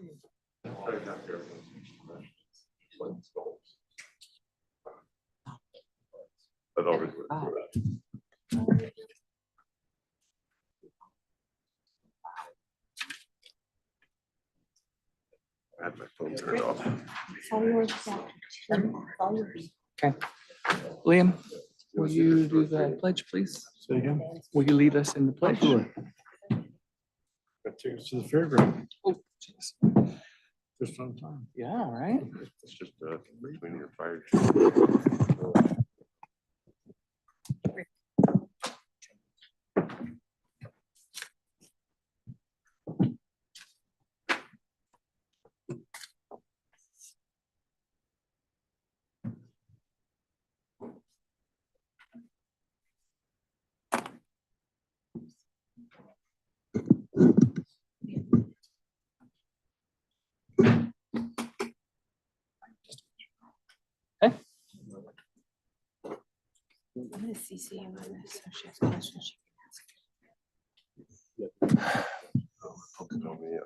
I had my phone turned off. Okay. Liam, will you do the pledge, please? Say again? Will you lead us in the pledge? Got tickets to the fairground. Oh, jeez. Just on time. Yeah, all right. It's just between your fire. Okay. I'm gonna CC you on this, so she has questions she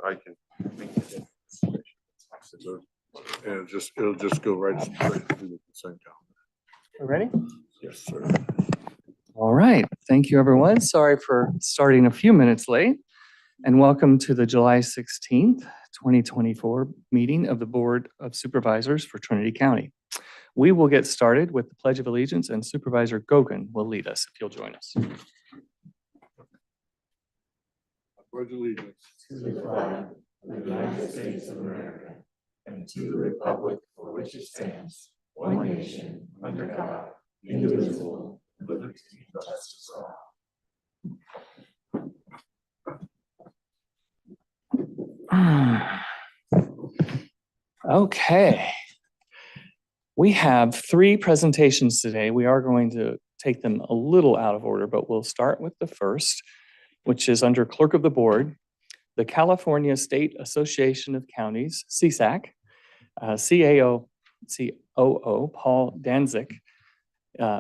I can. And it'll just go right through the consent calendar. Ready? Yes, sir. All right. Thank you, everyone. Sorry for starting a few minutes late. And welcome to the July 16th, 2024 meeting of the Board of Supervisors for Trinity County. We will get started with the Pledge of Allegiance, and Supervisor Gogan will lead us if you'll join us. I pledge allegiance to the flag of the United States of America and to the republic for which it stands, one nation, under God, indivisible, with liberty and justice for all. Okay. We have 3 presentations today. We are going to take them a little out of order, but we'll start with the first, which is under Clerk of the Board, the California State Association of Counties, CSAC, COO Paul Danzik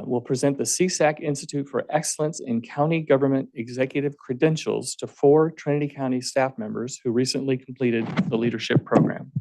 will present the CSAC Institute for Excellence in County Government Executive Credentials to 4 Trinity County staff members who recently completed the leadership program.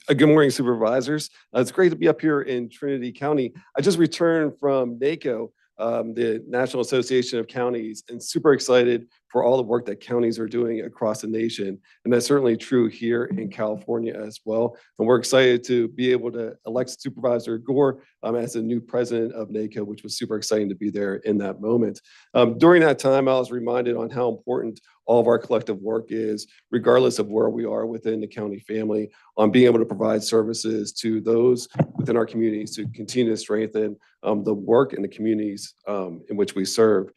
Good morning, supervisors. It's great to be up here in Trinity County. I just returned from NACO, the National Association of Counties, and super excited for all the work that counties are doing across the nation. And that's certainly true here in California as well. And we're excited to be able to elect Supervisor Gore as the new president of NACO, which was super exciting to be there in that moment. During that time, I was reminded on how important all of our collective work is, regardless of where we are within the county family, on being able to provide services to those within our communities to continue to strengthen the work in the communities in which we serve.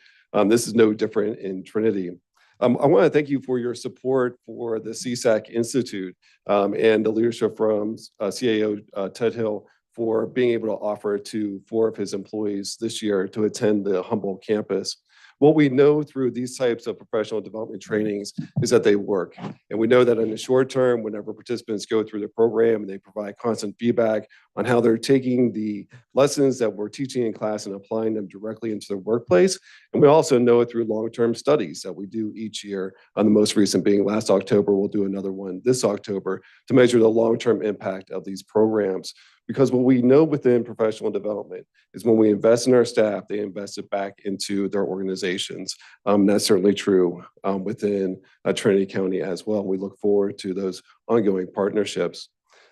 This is no different in Trinity. I want to thank you for your support for the CSAC Institute and the leadership from CAO Ted Hill for being able to offer to 4 of his employees this year to attend the Humboldt campus. What we know through these types of professional development trainings is that they work. And we know that in the short term, whenever participants go through the program and they provide constant feedback on how they're taking the lessons that we're teaching in class and applying them directly into their workplace. And we also know it through long-term studies that we do each year, on the most recent being last October. We'll do another one this October to measure the long-term impact of these programs. Because what we know within professional development is when we invest in our staff, they invest it back into their organizations. That's certainly true within Trinity County as well. We look forward to those ongoing partnerships.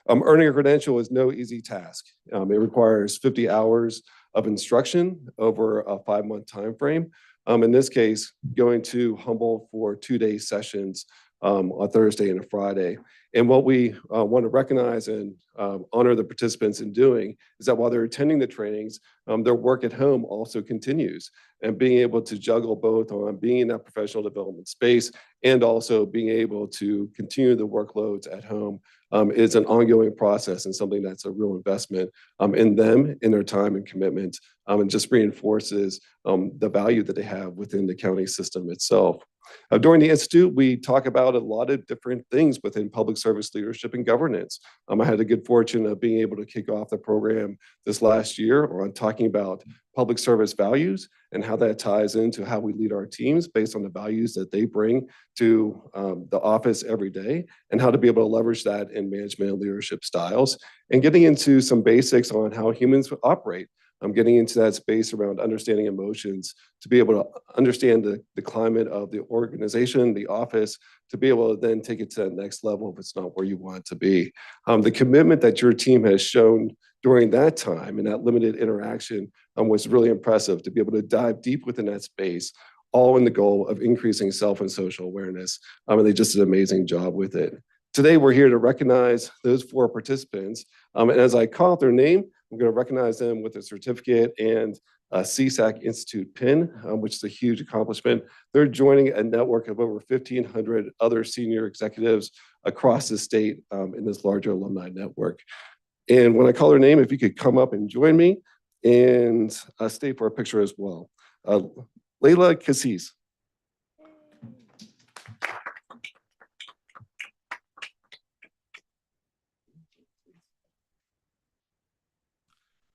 Earning a credential is no easy task. It requires 50 hours of instruction over a 5-month time frame. In this case, going to Humboldt for 2-day sessions on Thursday and a Friday. And what we want to recognize and honor the participants in doing is that while they're attending the trainings, their work at home also continues. And being able to juggle both on being in that professional development space and also being able to continue the workloads at home is an ongoing process and something that's a real investment in them, in their time and commitment, and just reinforces the value that they have within the county system itself. During the Institute, we talk about a lot of different things within public service leadership and governance. I had the good fortune of being able to kick off the program this last year on talking about public service values and how that ties into how we lead our teams based on the values that they bring to the office every day, and how to be able to leverage that in management and leadership styles, and getting into some basics on how humans operate. I'm getting into that space around understanding emotions, to be able to understand the climate of the organization, the office, to be able to then take it to the next level if it's not where you want it to be. The commitment that your team has shown during that time and that limited interaction was really impressive, to be able to dive deep within that space, all in the goal of increasing self and social awareness. And they just did an amazing job with it. Today, we're here to recognize those 4 participants. And as I call out their name, I'm going to recognize them with a certificate and a CSAC Institute pin, which is a huge accomplishment. They're joining a network of over 1,500 other senior executives across the state in this larger alumni network. And when I call her name, if you could come up and join me and stay for a picture as well. Layla Cassis.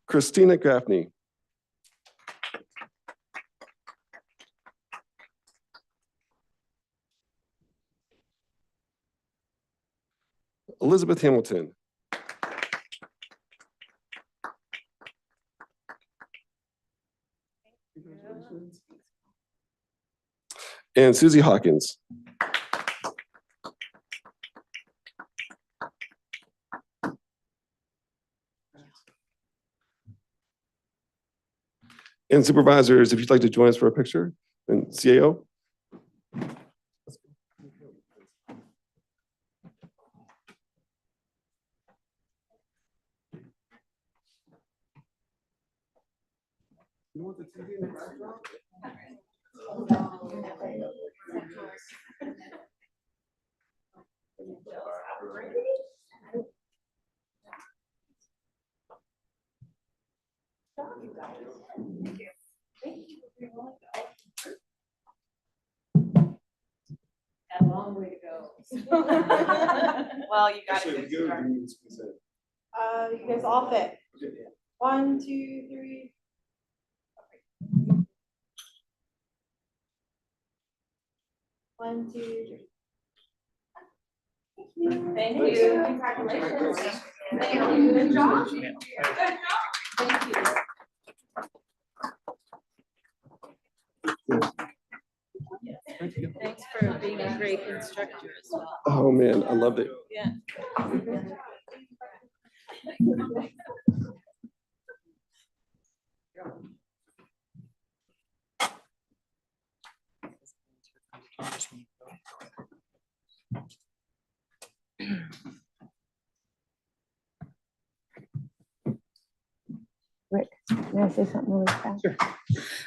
Christina Gaffney. Elizabeth Hamilton. And Susie Hawkins. And supervisors, if you'd like to join us for a picture, and CAO. You want the TV in the backdrop? A long way to go. Well, you got it. You guys all fit. 1, 2, 3. Okay. 1, 2, 3. Thank you. Congratulations. Thank you. Good job. Thank you. Thanks for being a great instructor as well. Oh man, I loved it. Yeah. Rick, may I say something really fast? Sure.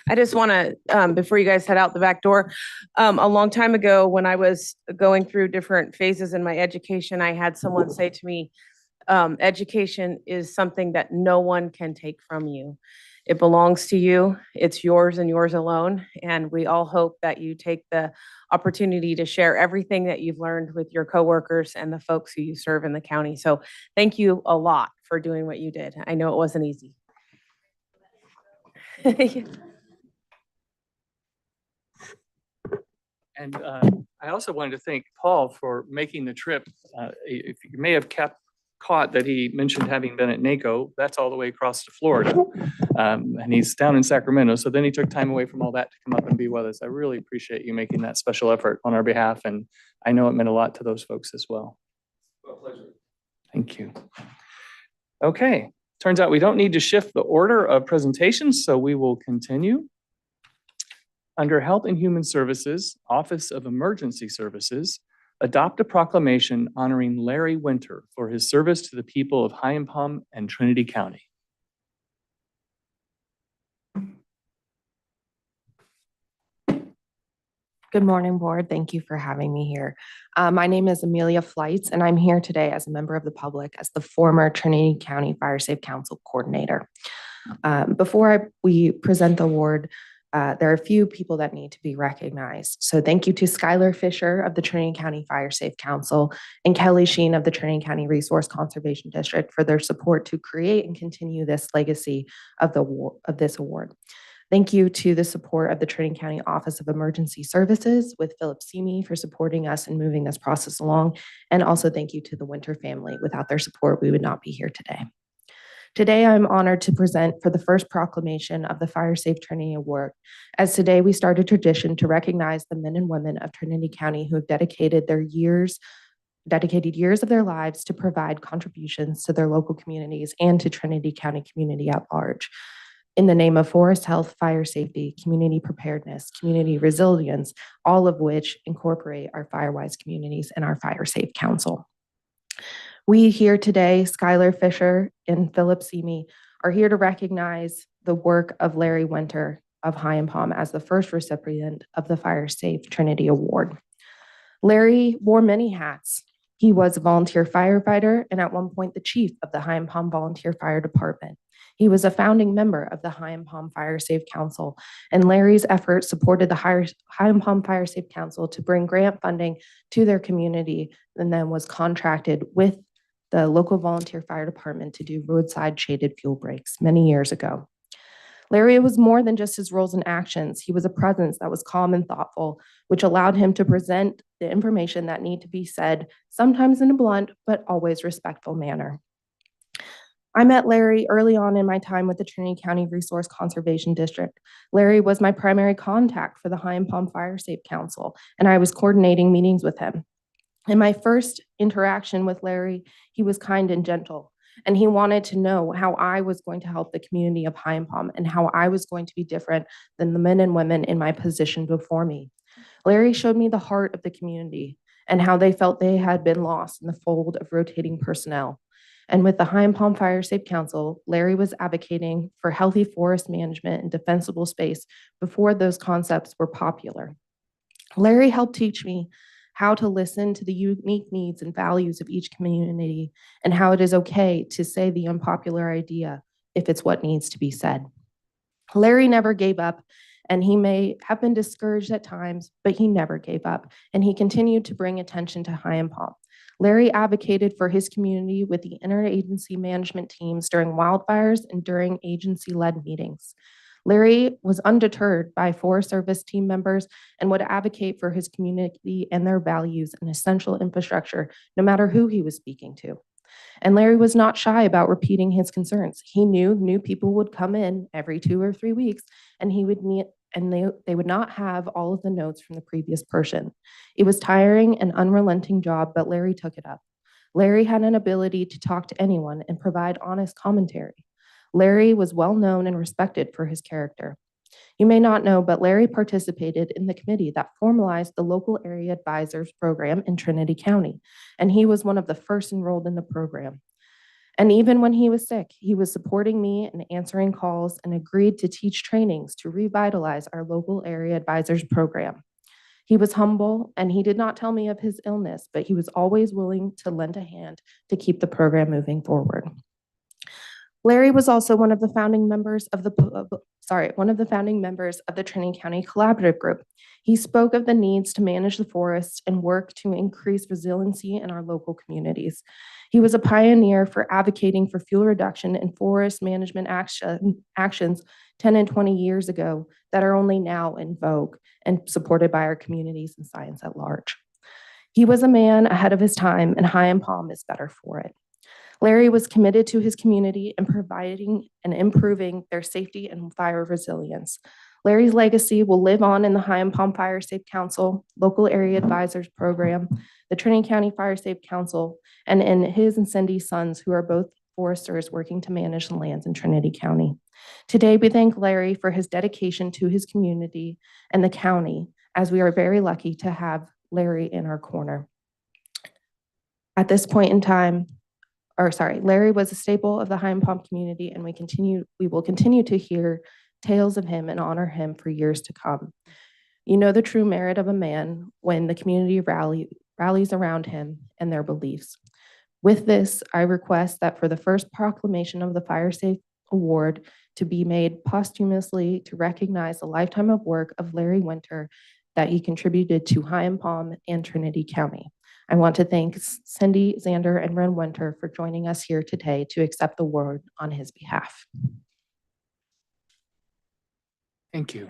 I just want to, before you guys head out the back door, a long time ago, when I was going through different phases in my education, I had someone say to me, education is something that no one can take from you. It belongs to you. It's yours and yours alone. And we all hope that you take the opportunity to share everything that you've learned with your coworkers and the folks who you serve in the county. So thank you a lot for doing what you did. I know it wasn't easy. And I also wanted to thank Paul for making the trip. If you may have caught that he mentioned having been at NACO, that's all the way across to Florida. And he's down in Sacramento. So then he took time away from all that to come up and be with us. I really appreciate you making that special effort on our behalf. And I know it meant a lot to those folks as well. A pleasure. Thank you. Okay, turns out we don't need to shift the order of presentations, so we will continue. Under Health and Human Services, Office of Emergency Services, adopt a proclamation honoring Larry Winter for his service to the people of Hyanpom and Trinity County. Good morning, board. Thank you for having me here. My name is Amelia Fleitz, and I'm here today as a member of the public as the former Trinity County Fire Safe Council coordinator. Before we present the award, there are a few people that need to be recognized. So thank you to Skylar Fisher of the Trinity County Fire Safe Council and Kelly Sheen of the Trinity County Resource Conservation District for their support to create and continue this legacy of this award. Thank you to the support of the Trinity County Office of Emergency Services with Philip Simi for supporting us and moving this process along. And also thank you to the Winter family. Without their support, we would not be here today. Today, I'm honored to present for the first proclamation of the Fire Safe Trinity Award. As today, we start a tradition to recognize the men and women of Trinity County who have dedicated years of their lives to provide contributions to their local communities and to Trinity County community at large. In the name of forest health, fire safety, community preparedness, community resilience, all of which incorporate our Firewise communities and our Fire Safe Council. We here today, Skylar Fisher and Philip Simi, are here to recognize the work of Larry Winter of High and Palm as the first recipient of the Fire Safe Trinity Award. Larry wore many hats. He was a volunteer firefighter and at one point the chief of the High and Palm Volunteer Fire Department. He was a founding member of the High and Palm Fire Safe Council, and Larry's efforts supported the High and Palm Fire Safe Council to bring grant funding to their community, and then was contracted with the local volunteer fire department to do roadside shaded fuel breaks many years ago. Larry was more than just his roles and actions. He was a presence that was calm and thoughtful, which allowed him to present the information that need to be said, sometimes in a blunt, but always respectful manner. I met Larry early on in my time with the Trinity County Resource Conservation District. Larry was my primary contact for the High and Palm Fire Safe Council, and I was coordinating meetings with him. In my first interaction with Larry, he was kind and gentle, and he wanted to know how I was going to help the community of High and Palm and how I was going to be different than the men and women in my position before me. Larry showed me the heart of the community and how they felt they had been lost in the fold of rotating personnel. And with the High and Palm Fire Safe Council, Larry was advocating for healthy forest management and defensible space before those concepts were popular. Larry helped teach me how to listen to the unique needs and values of each community and how it is okay to say the unpopular idea if it's what needs to be said. Larry never gave up, and he may have been discouraged at times, but he never gave up, and he continued to bring attention to High and Palm. Larry advocated for his community with the interagency management teams during wildfires and during agency-led meetings. Larry was undeterred by Forest Service team members and would advocate for his community and their values and essential infrastructure, no matter who he was speaking to. And Larry was not shy about repeating his concerns. He knew new people would come in every 2 or 3 weeks, and he would need and they would not have all of the notes from the previous person. It was tiring and unrelenting job, but Larry took it up. Larry had an ability to talk to anyone and provide honest commentary. Larry was well known and respected for his character. You may not know, but Larry participated in the committee that formalized the local area advisors program in Trinity County, and he was one of the first enrolled in the program. And even when he was sick, he was supporting me and answering calls and agreed to teach trainings to revitalize our local area advisors program. He was humble and he did not tell me of his illness, but he was always willing to lend a hand to keep the program moving forward. Larry was also one of the founding members of the Trinity County Collaborative Group. He spoke of the needs to manage the forest and work to increase resiliency in our local communities. He was a pioneer for advocating for fuel reduction and forest management actions 10 and 20 years ago that are only now in vogue and supported by our communities and science at large. He was a man ahead of his time, and High and Palm is better for it. Larry was committed to his community and providing and improving their safety and fire resilience. Larry's legacy will live on in the High and Palm Fire Safe Council, local area advisors program, the Trinity County Fire Safe Council, and in his and Cindy's sons, who are both foresters working to manage the lands in Trinity County. Today, we thank Larry for his dedication to his community and the county, as we are very lucky to have Larry in our corner. At this point in time, Larry was a staple of the High and Palm community, and we will continue to hear tales of him and honor him for years to come. You know the true merit of a man when the community rallies around him and their beliefs. With this, I request that for the first proclamation of the Fire Safe Award to be made posthumously to recognize the lifetime of work of Larry Winter that he contributed to High and Palm and Trinity County. I want to thank Cindy, Xander, and Ren Winter for joining us here today to accept the award on his behalf. Thank you.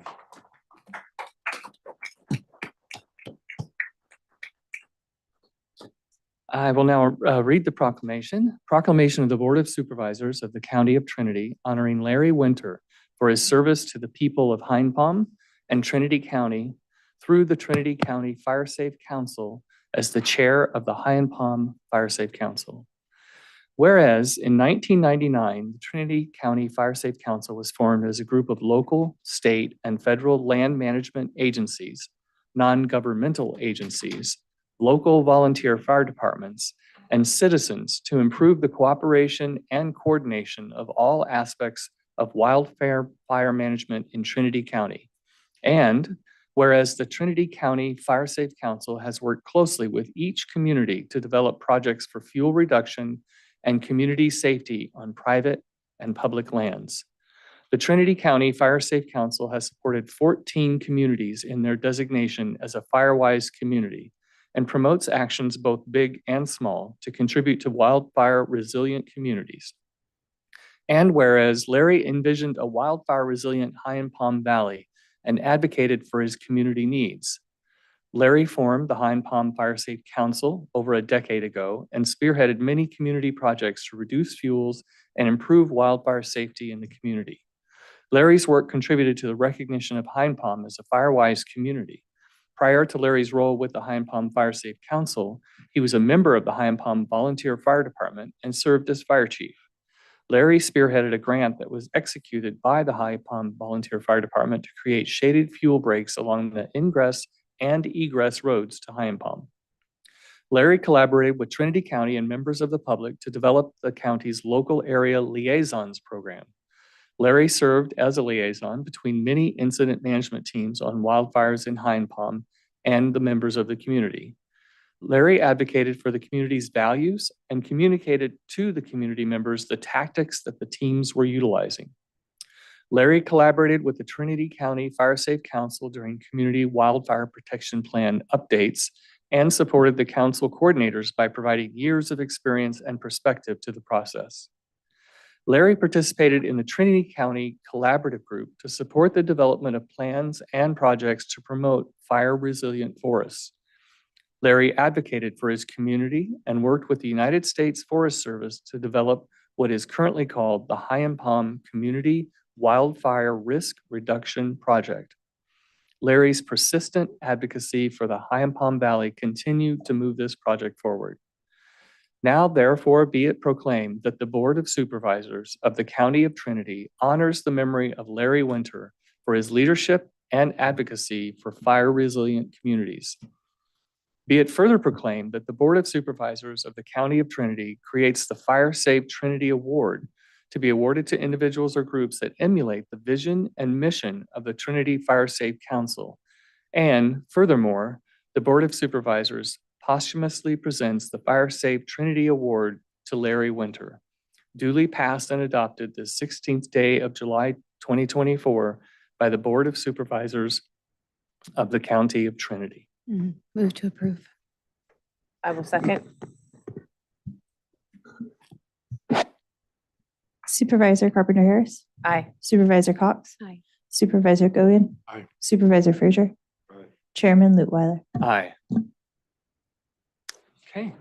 I will now read the proclamation. Proclamation of the Board of Supervisors of the County of Trinity honoring Larry Winter for his service to the people of Hind Palm and Trinity County through the Trinity County Fire Safe Council as the chair of the Hind Palm Fire Safe Council. Whereas in 1999, the Trinity County Fire Safe Council was formed as a group of local, state, and federal land management agencies, non-governmental agencies, local volunteer fire departments, and citizens to improve the cooperation and coordination of all aspects of wildfire fire management in Trinity County. And whereas the Trinity County Fire Safe Council has worked closely with each community to develop projects for fuel reduction and community safety on private and public lands. The Trinity County Fire Safe Council has supported 14 communities in their designation as a FireWise community and promotes actions both big and small to contribute to wildfire resilient communities. And whereas Larry envisioned a wildfire resilient Hind Palm Valley and advocated for his community needs, Larry formed the Hind Palm Fire Safe Council over a decade ago and spearheaded many community projects to reduce fuels and improve wildfire safety in the community. Larry's work contributed to the recognition of Hind Palm as a FireWise community. Prior to Larry's role with the Hind Palm Fire Safe Council, he was a member of the Hind Palm Volunteer Fire Department and served as fire chief. Larry spearheaded a grant that was executed by the Hind Palm Volunteer Fire Department to create shaded fuel breaks along the ingress and egress roads to Hind Palm. Larry collaborated with Trinity County and members of the public to develop the county's local area liaisons program. Larry served as a liaison between many incident management teams on wildfires in Hind Palm and the members of the community. Larry advocated for the community's values and communicated to the community members the tactics that the teams were utilizing. Larry collaborated with the Trinity County Fire Safe Council during community wildfire protection plan updates and supported the council coordinators by providing years of experience and perspective to the process. Larry participated in the Trinity County Collaborative Group to support the development of plans and projects to promote fire-resilient forests. Larry advocated for his community and worked with the United States Forest Service to develop what is currently called the Hind Palm Community Wildfire Risk Reduction Project. Larry's persistent advocacy for the Hind Palm Valley continued to move this project forward. Now, therefore, be it proclaimed that the Board of Supervisors of the County of Trinity honors the memory of Larry Winter for his leadership and advocacy for fire-resilient communities. Be it further proclaimed that the Board of Supervisors of the County of Trinity creates the Fire Safe Trinity Award to be awarded to individuals or groups that emulate the vision and mission of the Trinity Fire Safe Council. And furthermore, the Board of Supervisors posthumously presents the Fire Safe Trinity Award to Larry Winter, duly passed and adopted the 16th day of July 2024 by the Board of Supervisors of the County of Trinity. Move to approve. I will second. Supervisor Carpenter Harris, Aye. Supervisor Cox, Aye. Supervisor Gogan, Aye. Supervisor Frazier, Aye. Chairman Lutwiler. Aye. Okay.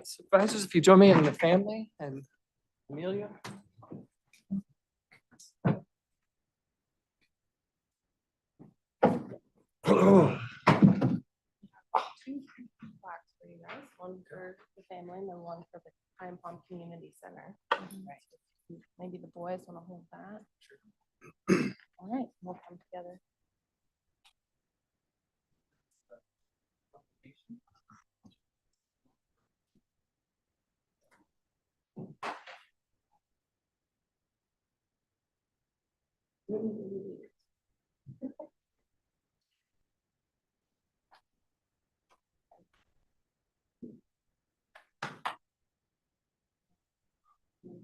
Supervisors, if you join me in the family and Amelia. Two plaques for you guys, one for the family and then one for the Hind Palm Community Center. Maybe the boys want to hold that. All right, we'll come together.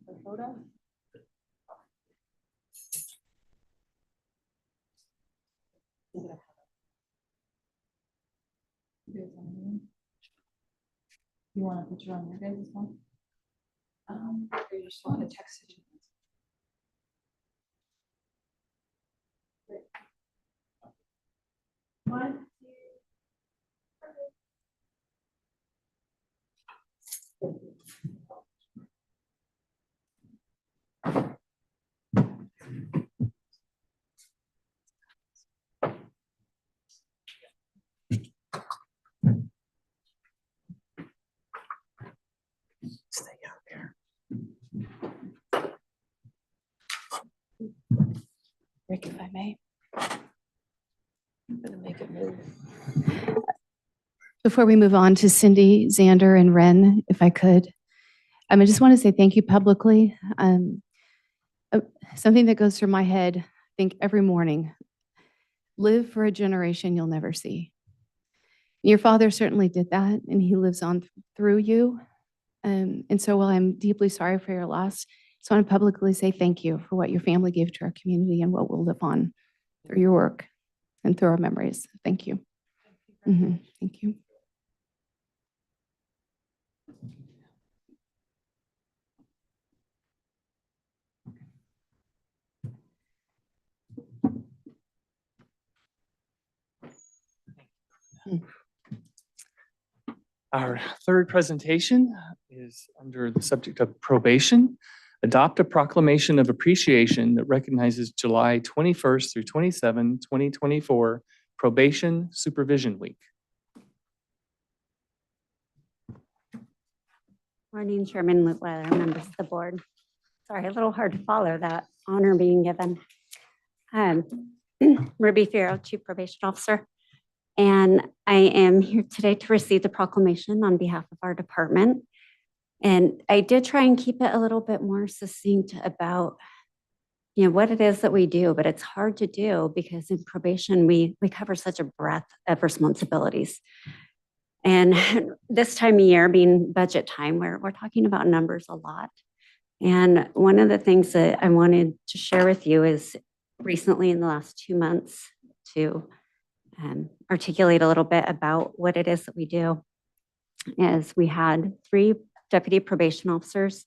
The photo. You want a picture on your guys' phone? Or you just want to text it. One, Stay out there. Rick, if I may. I'm gonna make it move. Before we move on to Cindy, Xander, and Ren, if I could, I just want to say thank you publicly. Something that goes through my head, I think every morning, live for a generation you'll never see. Your father certainly did that, and he lives on through you. And so while I'm deeply sorry for your loss, I just want to publicly say thank you for what your family gave to our community and what we'll live on through your work and through our memories. Thank you. Thank you. Our third presentation is under the subject of probation. Adopt a proclamation of appreciation that recognizes July 21st through 27, 2024 Probation Supervision Week. Morning, Chairman Lutweiler, members of the board. Sorry, a little hard to follow that honor being given. Ruby Farrow, Chief Probation Officer. And I am here today to receive the proclamation on behalf of our department. And I did try and keep it a little bit more succinct about, what it is that we do, but it's hard to do because in probation, we cover such a breadth of responsibilities. And this time of year being budget time, we're talking about numbers a lot. And one of the things that I wanted to share with you is recently in the last 2 months to articulate a little bit about what it is that we do is we had 3 deputy probation officers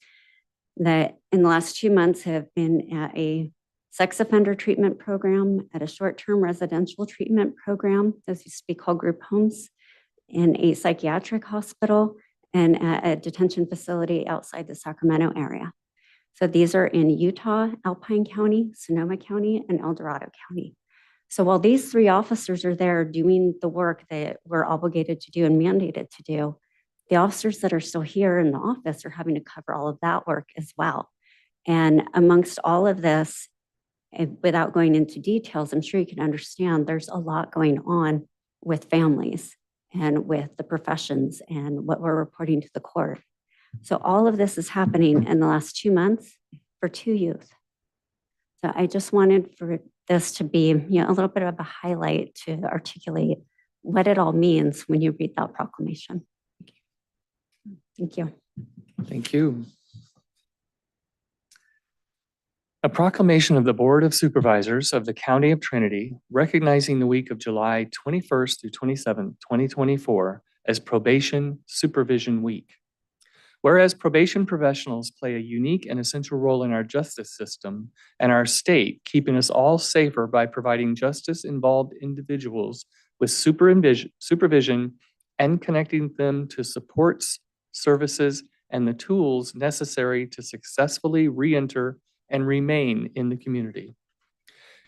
that in the last 2 months have been at a sex offender treatment program, at a short-term residential treatment program, those used to be called group homes, in a psychiatric hospital, and at a detention facility outside the Sacramento area. So these are in Utah, Alpine County, Sonoma County, and El Dorado County. So while these 3 officers are there doing the work that we're obligated to do and mandated to do, the officers that are still here in the office are having to cover all of that work as well. And amongst all of this, without going into details, I'm sure you can understand there's a lot going on with families and with the professions and what we're reporting to the court. So all of this is happening in the last 2 months for 2 youth. So I just wanted for this to be, a little bit of a highlight to articulate what it all means when you read that proclamation. Thank you. Thank you. A proclamation of the Board of Supervisors of the County of Trinity recognizing the week of July 21st through 27th, 2024 as Probation Supervision Week. Whereas probation professionals play a unique and essential role in our justice system and our state, keeping us all safer by providing justice-involved individuals with supervision and connecting them to supports, services, and the tools necessary to successfully re-enter and remain in the community.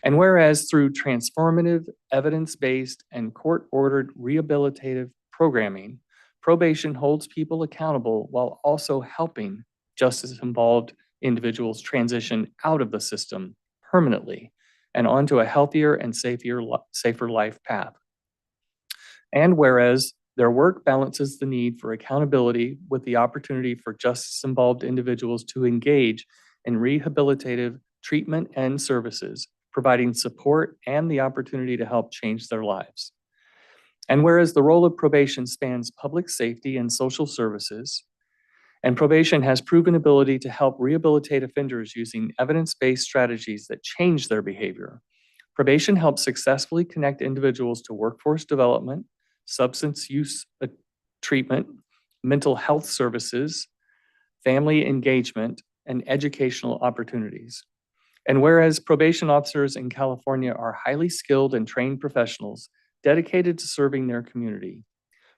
And whereas through transformative, evidence-based, and court-ordered rehabilitative programming, probation holds people accountable while also helping justice-involved individuals transition out of the system permanently and onto a healthier and safer life path. And whereas their work balances the need for accountability with the opportunity for justice-involved individuals to engage in rehabilitative treatment and services, providing support and the opportunity to help change their lives. And whereas the role of probation spans public safety and social services, and probation has proven ability to help rehabilitate offenders using evidence-based strategies that change their behavior, probation helps successfully connect individuals to workforce development, substance use treatment, mental health services, family engagement, and educational opportunities. And whereas probation officers in California are highly skilled and trained professionals, dedicated to serving their community.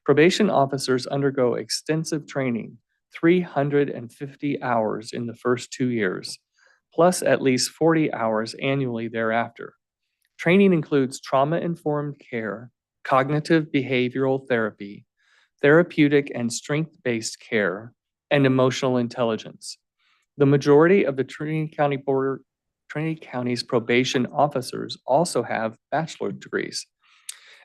Probation officers undergo extensive training, 350 hours in the first 2 years, plus at least 40 hours annually thereafter. Training includes trauma-informed care, cognitive behavioral therapy, therapeutic and strength-based care, and emotional intelligence. The majority of the Trinity County's probation officers also have bachelor's degrees.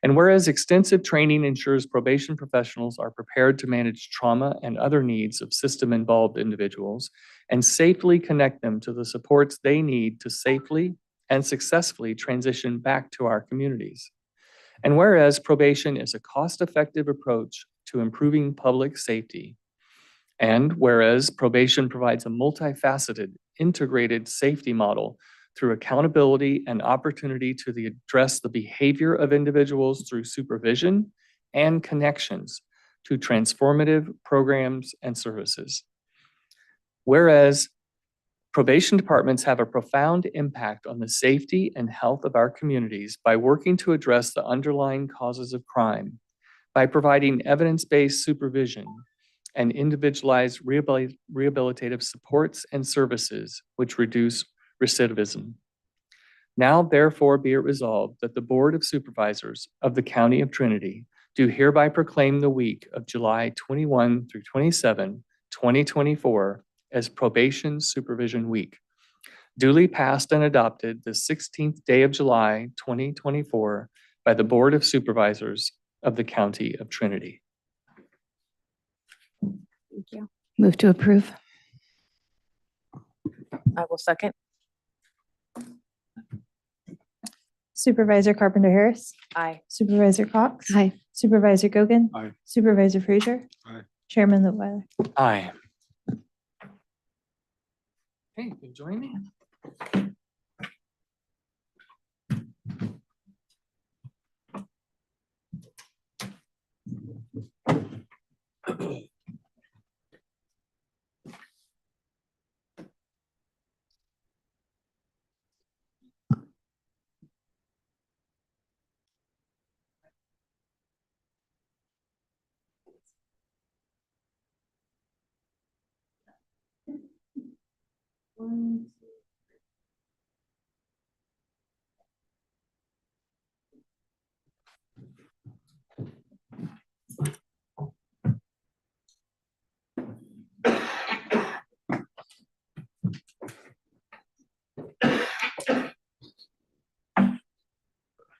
And whereas extensive training ensures probation professionals are prepared to manage trauma and other needs of system-involved individuals and safely connect them to the supports they need to safely and successfully transition back to our communities. And whereas probation is a cost-effective approach to improving public safety, and whereas probation provides a multifaceted, integrated safety model through accountability and opportunity to address the behavior of individuals through supervision and connections to transformative programs and services. Whereas probation departments have a profound impact on the safety and health of our communities by working to address the underlying causes of crime, by providing evidence-based supervision and individualized rehabilitative supports and services which reduce recidivism. Now therefore be it resolved that the Board of Supervisors of the County of Trinity do hereby proclaim the week of July 21 through 27, 2024 as Probation Supervision Week, duly passed and adopted the 16th day of July, 2024 by the Board of Supervisors of the County of Trinity. Thank you. Move to approve. I will second. Supervisor Carpenter Harris, Aye. Supervisor Cox, Aye. Supervisor Gogan, Aye. Supervisor Frazier, Aye. Chairman Litwiler. Aye. Hey, you can join me.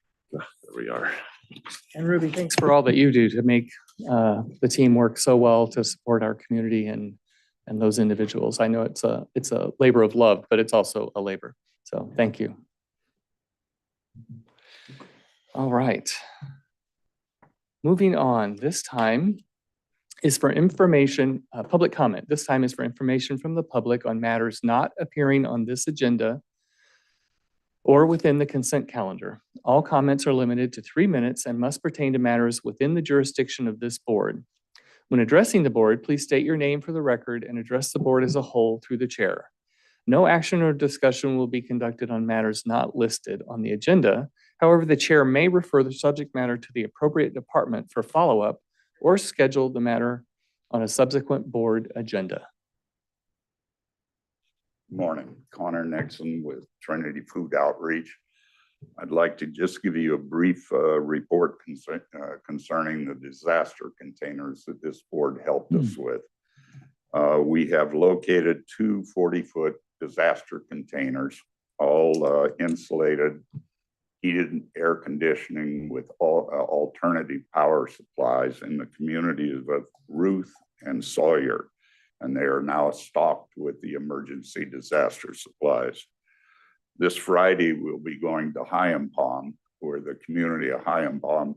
There we are. And Ruby, thanks for all that you do to make the team work so well to support our community and those individuals. I know it's a labor of love, but it's also a labor. So thank you. All right. Moving on, this time is for information, public comment. This time is for information from the public on matters not appearing on this agenda or within the consent calendar. All comments are limited to 3 minutes and must pertain to matters within the jurisdiction of this board. When addressing the board, please state your name for the record and address the board as a whole through the chair. No action or discussion will be conducted on matters not listed on the agenda. However, the chair may refer the subject matter to the appropriate department for follow-up or schedule the matter on a subsequent board agenda. Morning, Connor Nixon with Trinity Food Outreach. I'd like to just give you a brief report concerning the disaster containers that this board helped us with. We have located 2 40-foot disaster containers, all insulated, heated and air conditioning with all alternative power supplies in the communities of Ruth and Sawyer. And they are now stocked with the emergency disaster supplies. This Friday, we'll be going to Hyampom, where the community of Hyampom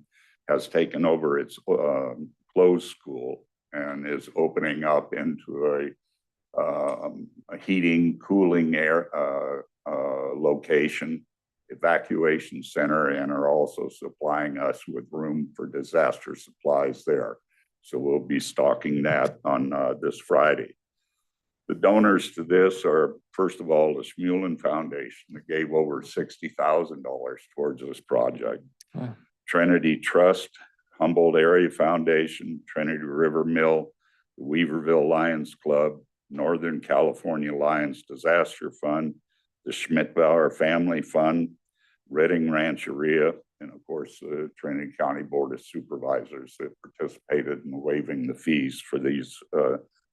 has taken over its closed school and is opening up into a heating, cooling air location, evacuation center, and are also supplying us with room for disaster supplies there. So we'll be stocking that on this Friday. The donors to this are, first of all, the Schmulin Foundation that gave over $60,000 towards this project. Wow. Trinity Trust, Humboldt Area Foundation, Trinity River Mill, the Weaverville Lions Club, Northern California Lions Disaster Fund, the Schmidt-Bauer Family Fund, Redding Rancheria, and of course, the Trinity County Board of Supervisors that participated in waiving the fees for these,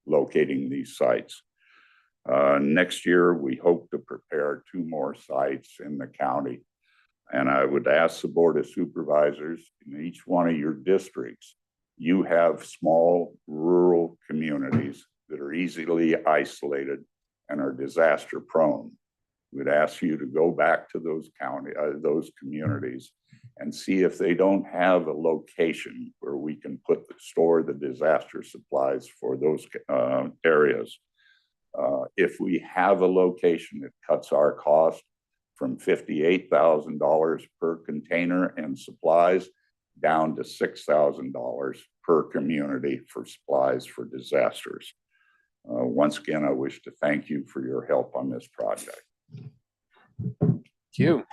locating these sites. Next year, we hope to prepare 2 more sites in the county. And I would ask the Board of Supervisors in each one of your districts, you have small rural communities that are easily isolated and are disaster prone. We'd ask you to go back to those communities and see if they don't have a location where we can store the disaster supplies for those areas. If we have a location, it cuts our cost from $58,000 per container and supplies down to $6,000 per community for supplies for disasters. Once again, I wish to thank you for your help on this project. Thank you.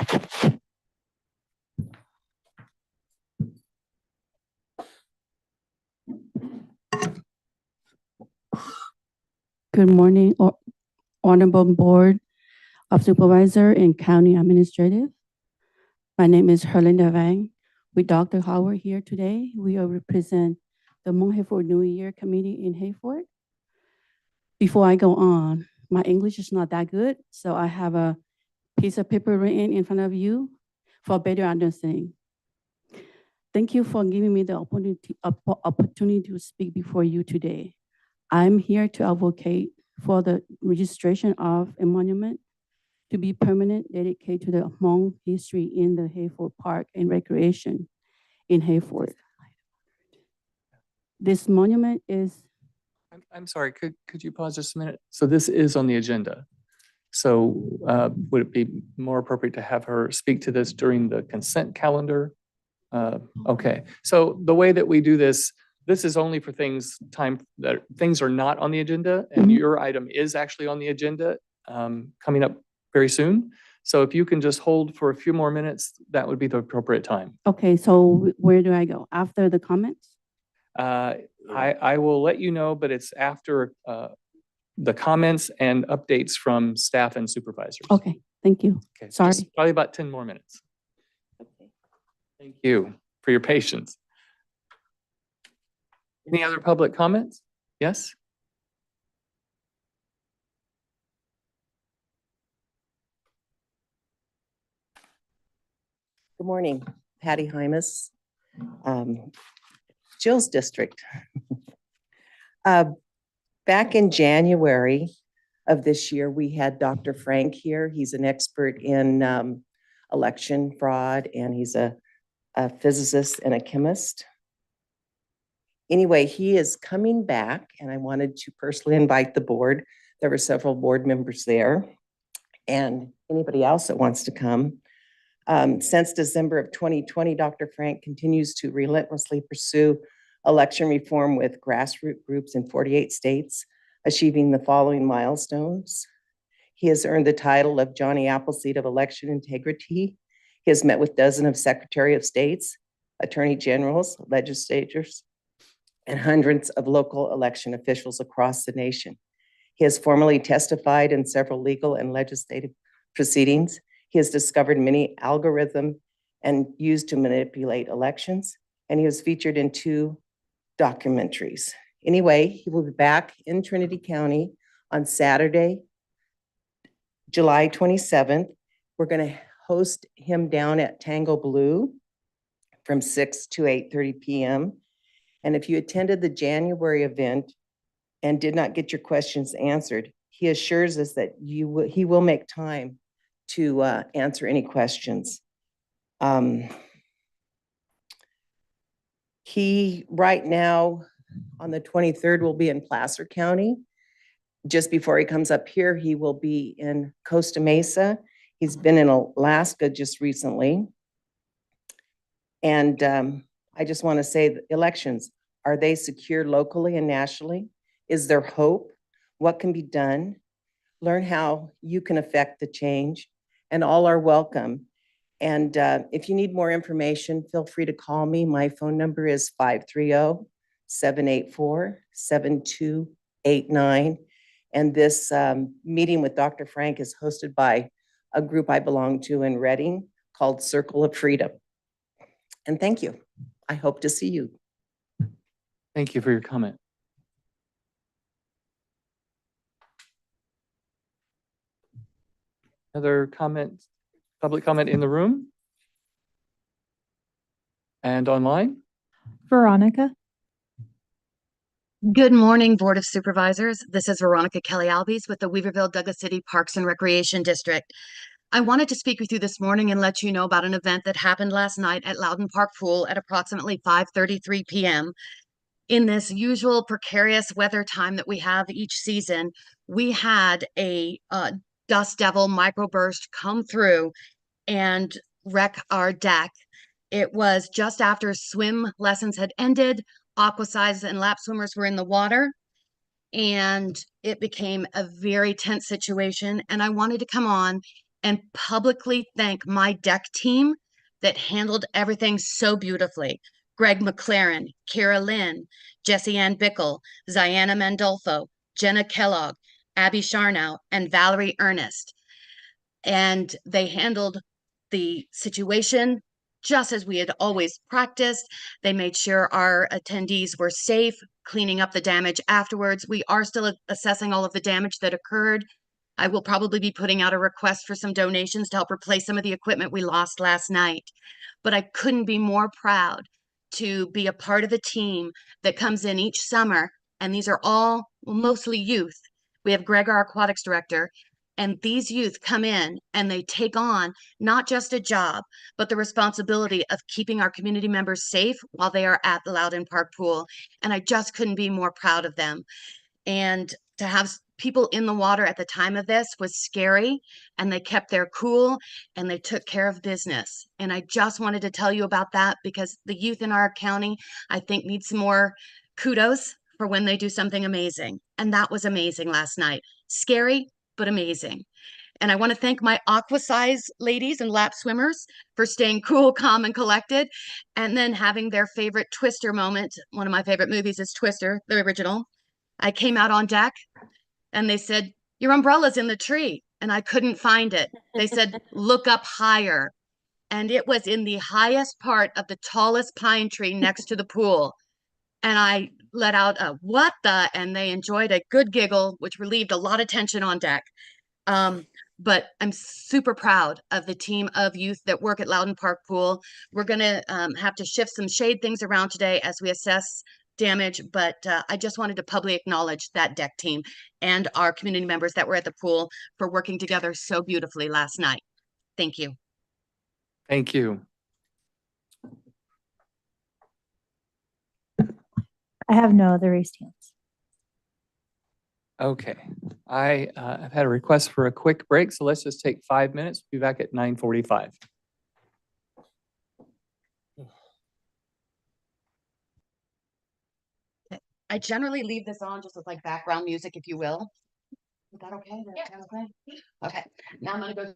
Good morning, Honorable Board of Supervisor and County Administrative. My name is Herlinda Vang. With Dr. Howard here today, we will represent the Mount Hayford New Year Committee in Hayford. Before I go on, my English is not that good, so I have a piece of paper written in front of you for better understanding. Thank you for giving me the opportunity to speak before you today. I'm here to advocate for the registration of a monument to be permanent, dedicated to the Hmong history in the Hayford Park and Recreation in Hayford. This monument is... I'm sorry, could you pause just a minute? So this is on the agenda. So would it be more appropriate to have her speak to this during the consent calendar? Okay, so the way that we do this, this is only for things are not on the agenda, and your item is actually on the agenda coming up very soon. So if you can just hold for a few more minutes, that would be the appropriate time. Okay, so where do I go? After the comments? I will let you know, but it's after the comments and updates from staff and supervisors. Okay, thank you. Okay, Sorry. just probably about 10 more minutes. Okay. Thank you for your patience. Any other public comments? Yes? Good morning, Patty Hymas, Jill's district. Back in January of this year, we had Dr. Frank here. He's an expert in election fraud, and he's a physicist and a chemist. Anyway, he is coming back, and I wanted to personally invite the board. There were several board members there, and anybody else that wants to come. Since December of 2020, Dr. Frank continues to relentlessly pursue election reform with grassroots groups in 48 states, achieving the following milestones. He has earned the title of Johnny Appleseed of election integrity. He has met with dozens of Secretary of States, Attorney Generals, legislators, and hundreds of local election officials across the nation. He has formally testified in several legal and legislative proceedings. He has discovered many algorithms and used to manipulate elections, and he was featured in 2 documentaries. Anyway, he will be back in Trinity County on Saturday, July 27th. We're going to host him down at Tango Blue from 6 to 8:30 p.m. And if you attended the January event and did not get your questions answered, he assures us that he will make time to answer any questions. He right now on the 23rd will be in Placer County. Just before he comes up here, he will be in Costa Mesa. He's been in Alaska just recently. And I just want to say that elections, are they secure locally and nationally? Is there hope? What can be done? Learn how you can affect the change, and all are welcome. And if you need more information, feel free to call me. My phone number is 530-784-7289. And this meeting with Dr. Frank is hosted by a group I belong to in Reading called Circle of Freedom. And thank you. I hope to see you. Thank you for your comment. Other comments, public comment in the room? And online? Veronica. Good morning, Board of Supervisors. This is Veronica Kelly Albies with the Weaverville Douglas City Parks and Recreation District. I wanted to speak with you this morning and let you know about an event that happened last night at Loudon Park Pool at approximately 5:33 p.m. In this usual precarious weather time that we have each season, we had a dust devil microburst come through and wreck our deck. It was just after swim lessons had ended, aquasides and lap swimmers were in the water, and it became a very tense situation. And I wanted to come on and publicly thank my deck team that handled everything so beautifully. Greg McLaren, Kara Lynn, Jessie Ann Bickle, Ziana Mandolfo, Jenna Kellogg, Abby Sharnow, and Valerie Ernest. And they handled the situation just as we had always practiced. They made sure our attendees were safe, cleaning up the damage afterwards. We are still assessing all of the damage that occurred. I will probably be putting out a request for some donations to help replace some of the equipment we lost last night. But I couldn't be more proud to be a part of the team that comes in each summer. And these are all mostly youth. We have Greg, our aquatics director, and these youth come in and they take on not just a job, but the responsibility of keeping our community members safe while they are at the Loudon Park Pool. And I just couldn't be more proud of them. And to have people in the water at the time of this was scary, and they kept their cool and they took care of business. And I just wanted to tell you about that because the youth in our county, I think, need some more kudos for when they do something amazing. And that was amazing last night. Scary, but amazing. And I want to thank my aquasize ladies and lap swimmers for staying cool, calm, and collected, and then having their favorite Twister moment. One of my favorite movies is Twister, the original. I came out on deck and they said, "Your umbrella's in the tree." And I couldn't find it. They said, "Look up higher." And it was in the highest part of the tallest pine tree next to the pool. And I let out a "what the," and they enjoyed a good giggle, which relieved a lot of tension on deck. But I'm super proud of the team of youth that work at Loudon Park Pool. We're going to have to shift some shade things around today as we assess damage, but I just wanted to publicly acknowledge that deck team and our community members that were at the pool for working together so beautifully last night. Thank you. Thank you. I have no other raised hands. Okay, I have had a request for a quick break, so let's just take 5 minutes. We'll be back at 9:45. I generally leave this on just with like background music, if you will. Is that okay? Okay, now I'm gonna go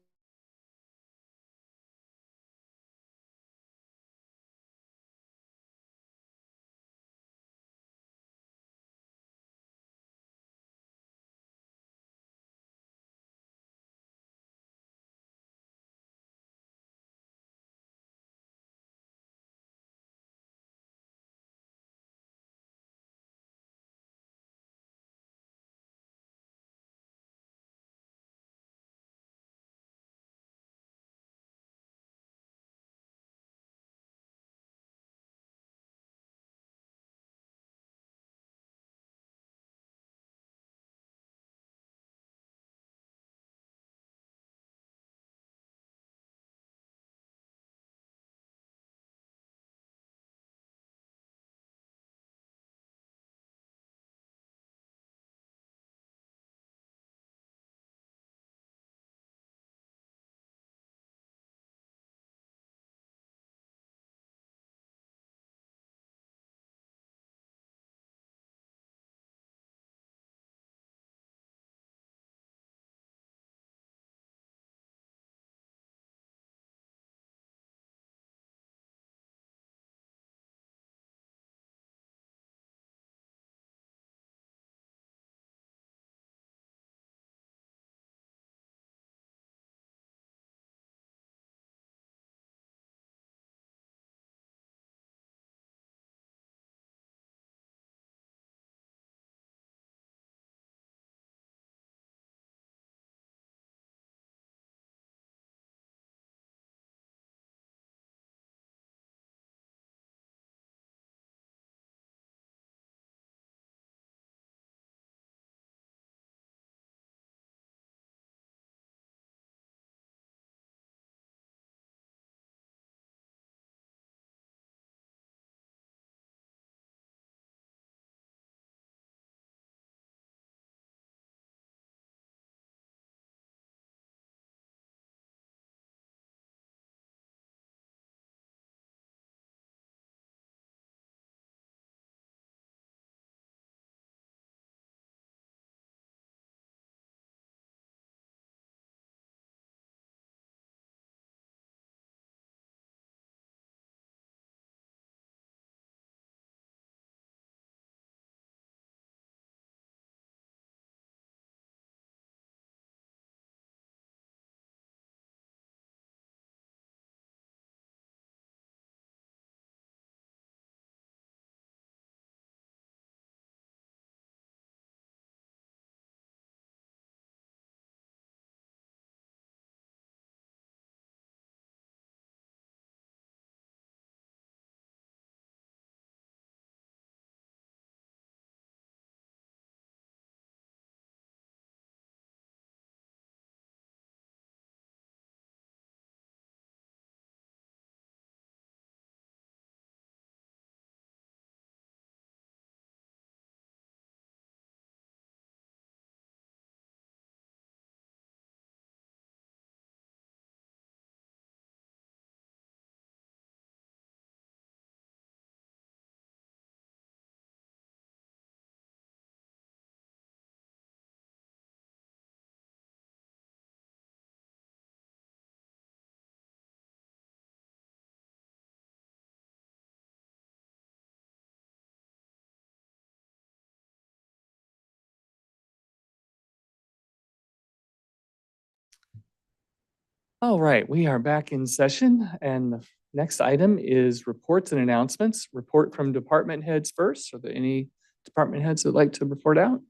All right, we are back in session, and the next item is reports and announcements. Report from department heads first. Are there any department heads that like to report out?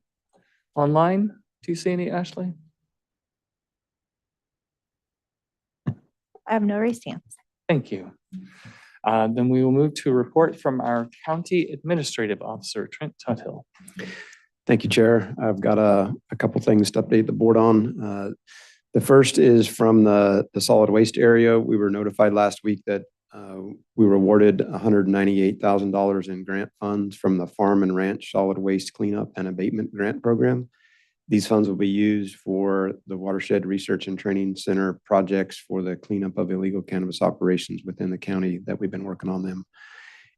Online, do you see any, Ashley? I have no raised hands. Thank you. Then we will move to a report from our County Administrative Officer, Trent Tuthill. Thank you, Chair. I've got a couple things to update the board on. The first is from the solid waste area. We were notified last week that we were awarded $198,000 in grant funds from the Farm and Ranch Solid Waste Cleanup and Abatement Grant Program. These funds will be used for the Watershed Research and Training Center projects for the cleanup of illegal cannabis operations within the county that we've been working on them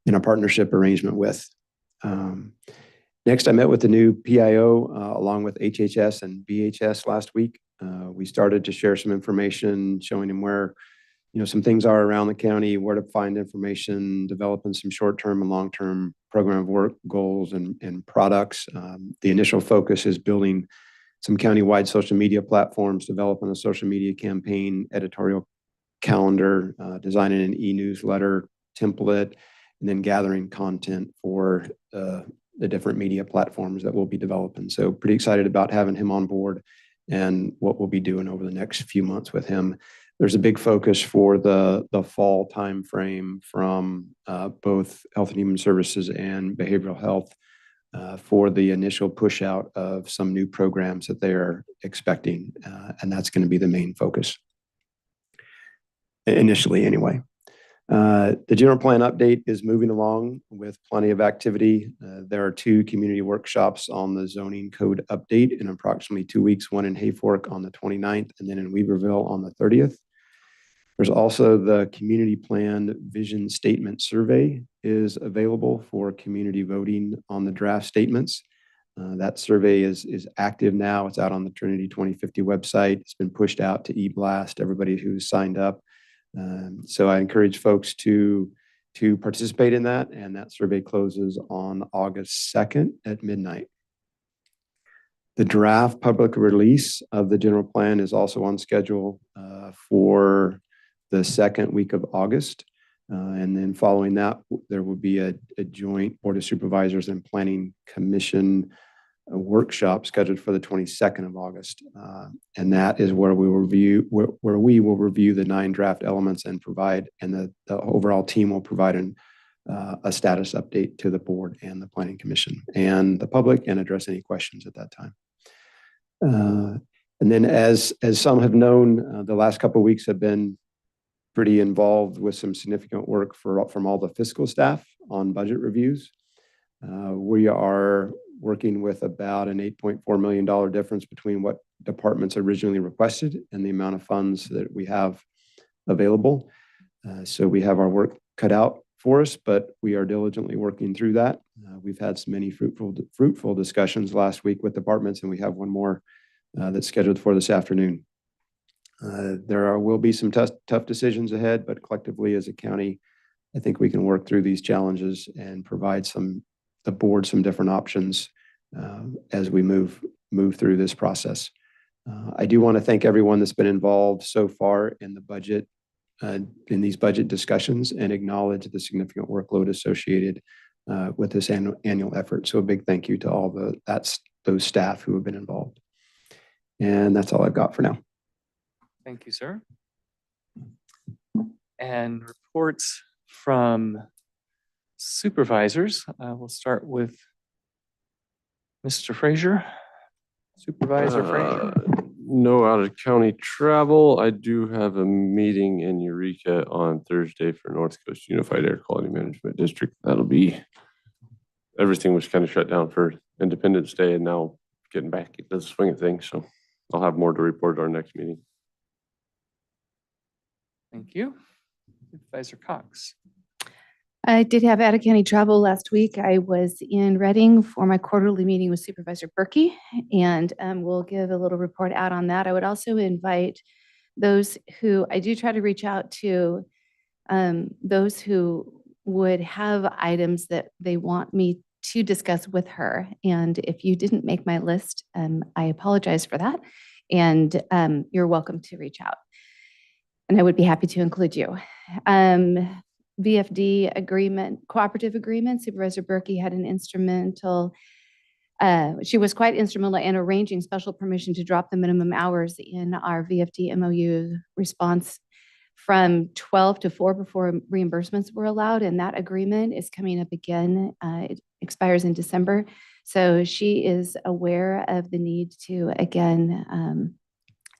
in a partnership arrangement with. Next, I met with the new PIO along with HHS and BHS last week. We started to share some information showing him where some things are around the county, where to find information, developing some short-term and long-term program of work goals and products. The initial focus is building some county-wide social media platforms, developing a social media campaign, editorial calendar, designing an e-newsletter template, and then gathering content for the different media platforms that we'll be developing. So pretty excited about having him on board and what we'll be doing over the next few months with him. There's a big focus for the fall timeframe from both Health and Human Services and Behavioral Health for the initial push out of some new programs that they are expecting. And that's going to be the main focus initially anyway. The general plan update is moving along with plenty of activity. There are 2 community workshops on the zoning code update in approximately 2 weeks, one in Hayfork on the 29th and then in Weaverville on the 30th. There's also the community plan vision statement survey is available for community voting on the draft statements. That survey is active now. It's out on the Trinity 2050 website. It's been pushed out to eBlast, everybody who's signed up. So I encourage folks to participate in that, and that survey closes on August 2nd at midnight. The draft public release of the general plan is also on schedule for the second week of August. And then following that, there will be a joint Board of Supervisors and Planning Commission workshop scheduled for the 22nd of August. And that is where we will review the 9 draft elements and provide, and the overall team will provide a status update to the board and the Planning Commission and the public and address any questions at that time. And then as some have known, the last couple of weeks have been pretty involved with some significant work from all the fiscal staff on budget reviews. We are working with about an $8.4 million difference between what departments originally requested and the amount of funds that we have available. So we have our work cut out for us, but we are diligently working through that. We've had many fruitful discussions last week with departments, and we have one more that's scheduled for this afternoon. There will be some tough decisions ahead, but collectively as a county, I think we can work through these challenges and provide the board some different options as we move through this process. I do want to thank everyone that's been involved so far in the budget, in these budget discussions, and acknowledge the significant workload associated with this annual effort. So a big thank you to all those staff who have been involved. And that's all I've got for now. Thank you, sir. And reports from supervisors. We'll start with Mr. Frazier. Supervisor Frazier. No out of county travel. I do have a meeting in Eureka on Thursday for North Coast Unified Air Quality Management District. Everything was kind of shut down for Independence Day and now getting back into the swing of things. So I'll have more to report at our next meeting. Thank you. Supervisor Cox. I did have out-of-county travel last week. I was in Reading for my quarterly meeting with Supervisor Berkey, and we'll give a little report out on that. I would also invite those who, I do try to reach out to those who would have items that they want me to discuss with her. And if you didn't make my list, I apologize for that. And you're welcome to reach out. And I would be happy to include you. VFD agreement, cooperative agreement, Supervisor Berkey had an instrumental, she was quite instrumental in arranging special permission to drop the minimum hours in our VFD MOU response from 12 to 4 before reimbursements were allowed. And that agreement is coming up again. It expires in December. So she is aware of the need to, again,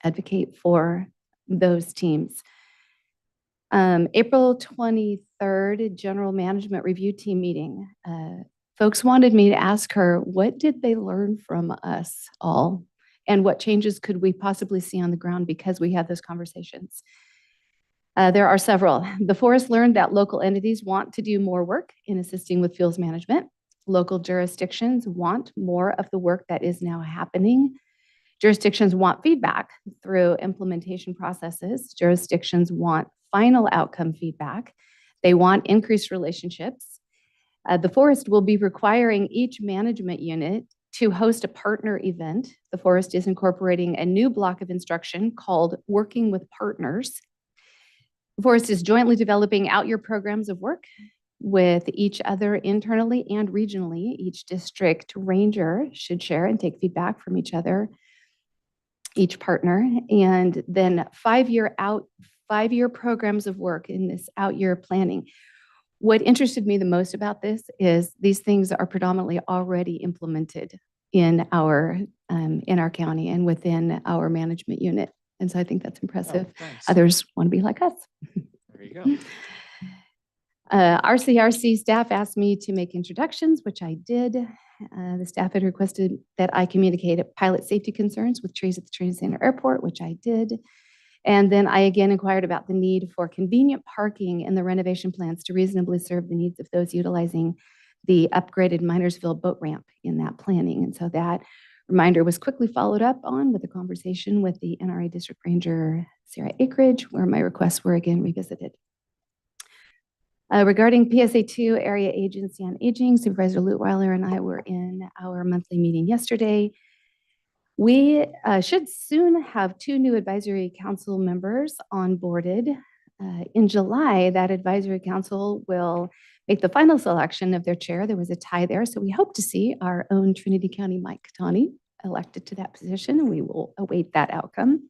advocate for those teams. April 23rd, General Management Review Team meeting. Folks wanted me to ask her, what did they learn from us all? And what changes could we possibly see on the ground because we had those conversations? There are several. The forest learned that local entities want to do more work in assisting with fuels management. Local jurisdictions want more of the work that is now happening. Jurisdictions want feedback through implementation processes. Jurisdictions want final outcome feedback. They want increased relationships. The forest will be requiring each management unit to host a partner event. The forest is incorporating a new block of instruction called Working with Partners. The forest is jointly developing out-year programs of work with each other internally and regionally. Each district ranger should share and take feedback from each other, each partner, and then 5-year programs of work in this out-year planning. What interested me the most about this is these things are predominantly already implemented in our county and within our management unit. And so I think that's impressive. Oh, nice. Others want to be like us. There you go. RCRC staff asked me to make introductions, which I did. The staff had requested that I communicate pilot safety concerns with trees at the Trinity Center Airport, which I did. And then I again inquired about the need for convenient parking and the renovation plans to reasonably serve the needs of those utilizing the upgraded Minersville boat ramp in that planning. And so that reminder was quickly followed up on with a conversation with the NRA District Ranger, Sarah Akridge, where my requests were again revisited. Regarding PSA2 Area Agency on Aging, Supervisor Lutweiler and I were in our monthly meeting yesterday. We should soon have 2 new advisory council members onboarded. In July, that advisory council will make the final selection of their chair. There was a tie there, so we hope to see our own Trinity County Mike Catani elected to that position, and we will await that outcome.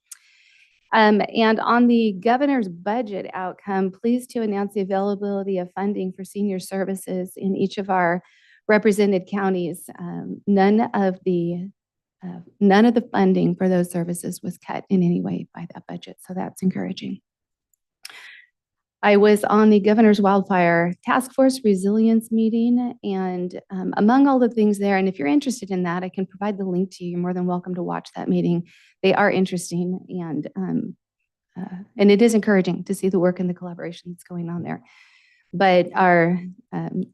And on the governor's budget outcome, pleased to announce the availability of funding for senior services in each of our represented counties. None of the funding for those services was cut in any way by that budget, so that's encouraging. I was on the Governor's Wildfire Task Force Resilience meeting, and among all the things there, and if you're interested in that, I can provide the link to you. You're more than welcome to watch that meeting. They are interesting, and it is encouraging to see the work and the collaboration that's going on there. But our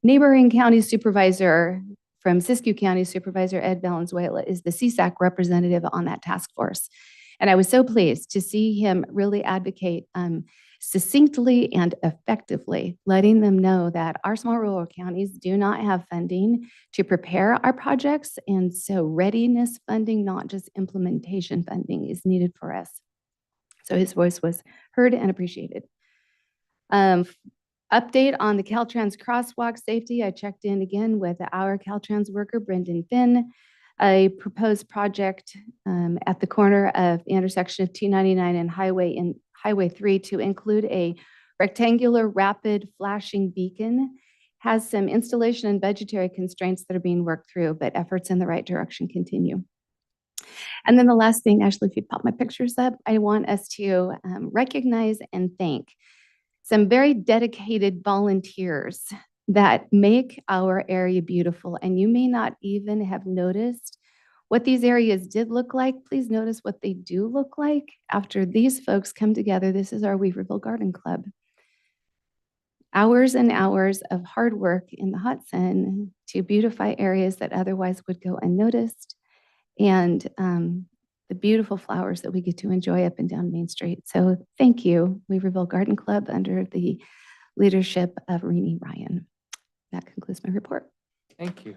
neighboring county supervisor from Siskiyou County, Supervisor Ed Valenzuela, is the CSAC representative on that task force. And I was so pleased to see him really advocate succinctly and effectively, letting them know that our small rural counties do not have funding to prepare our projects. And so readiness funding, not just implementation funding, is needed for us. So his voice was heard and appreciated. Update on the Caltrans crosswalk safety. I checked in again with our Caltrans worker, Brendan Finn. A proposed project at the corner of the intersection of 299 and Highway 3 to include a rectangular rapid flashing beacon has some installation and budgetary constraints that are being worked through, but efforts in the right direction continue. And then the last thing, Ashley, if you pop my pictures up, I want us to recognize and thank some very dedicated volunteers that make our area beautiful. And you may not even have noticed what these areas did look like. Please notice what they do look like after these folks come together. This is our Weaverville Garden Club. Hours and hours of hard work in the hot sun to beautify areas that otherwise would go unnoticed, and the beautiful flowers that we get to enjoy up and down Main Street. So thank you, Weaverville Garden Club, under the leadership of Renee Ryan. That concludes my report. Thank you.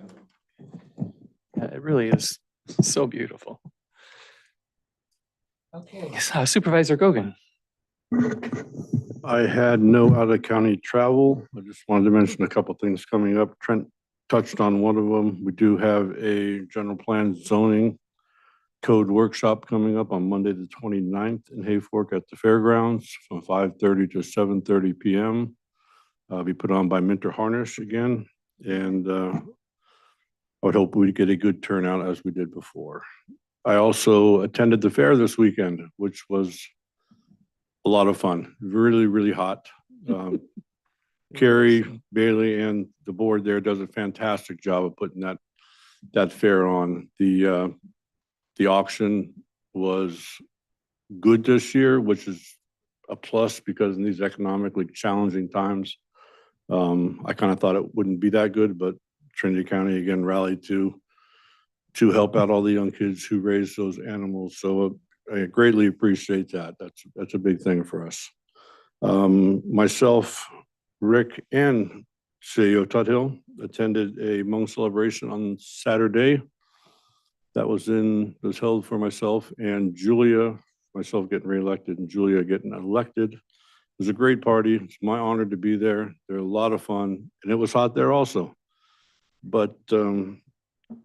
Yeah, it really is so beautiful. Okay, Supervisor Gogan. I had no out-of-county travel. I just wanted to mention a couple things coming up. Trent touched on one of them. We do have a general plan zoning code workshop coming up on Monday, the 29th in Hayfork at the fairgrounds from 5:30 to 7:30 p.m. Be put on by Minter Harnish again. And I would hope we get a good turnout as we did before. I also attended the fair this weekend, which was a lot of fun. Really, really hot. Carrie, Bailey, and the board there does a fantastic job of putting that fair on. The auction was good this year, which is a plus because in these economically challenging times, I kind of thought it wouldn't be that good, but Trinity County again rallied to help out all the young kids who raise those animals. So I greatly appreciate that. That's a big thing for us. Myself, Rick, and CEO Tuthill attended a Hmong celebration on Saturday. That was held for myself and Julia, myself getting reelected and Julia getting elected. It was a great party. It's my honor to be there. They're a lot of fun, and it was hot there also. But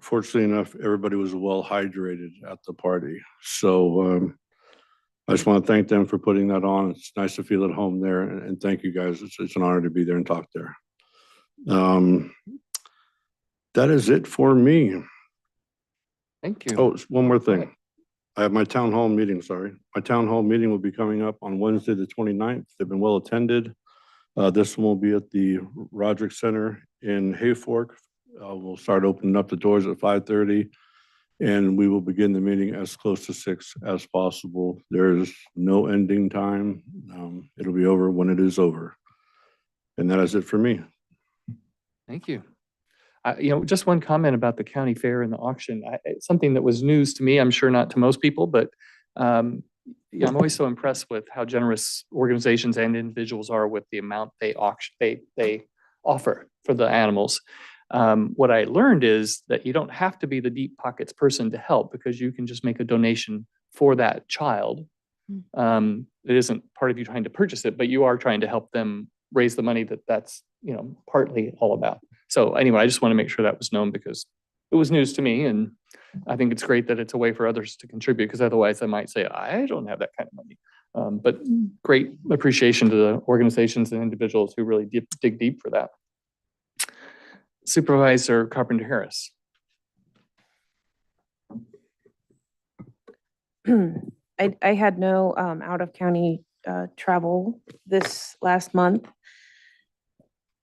fortunately enough, everybody was well hydrated at the party. So I just want to thank them for putting that on. It's nice to feel at home there, and thank you guys. It's an honor to be there and talk there. That is it for me. Thank you. Oh, one more thing. I have my town hall meeting, sorry. My town hall meeting will be coming up on Wednesday, the 29th. They've been well attended. This one will be at the Roderick Center in Hayfork. We'll start opening up the doors at 5:30, and we will begin the meeting as close to 6 as possible. There's no ending time. It'll be over when it is over. And that is it for me. Thank you. Just one comment about the county fair and the auction. It's something that was news to me. I'm sure not to most people, but I'm always so impressed with how generous organizations and individuals are with the amount they offer for the animals. What I learned is that you don't have to be the deep pockets person to help because you can just make a donation for that child. It isn't part of you trying to purchase it, but you are trying to help them raise the money that's partly all about. So anyway, I just want to make sure that was known because it was news to me, and I think it's great that it's a way for others to contribute because otherwise I might say, I don't have that kind of money. But great appreciation to the organizations and individuals who really dig deep for that. Supervisor Carpenter Harris. I had no out of county travel this last month.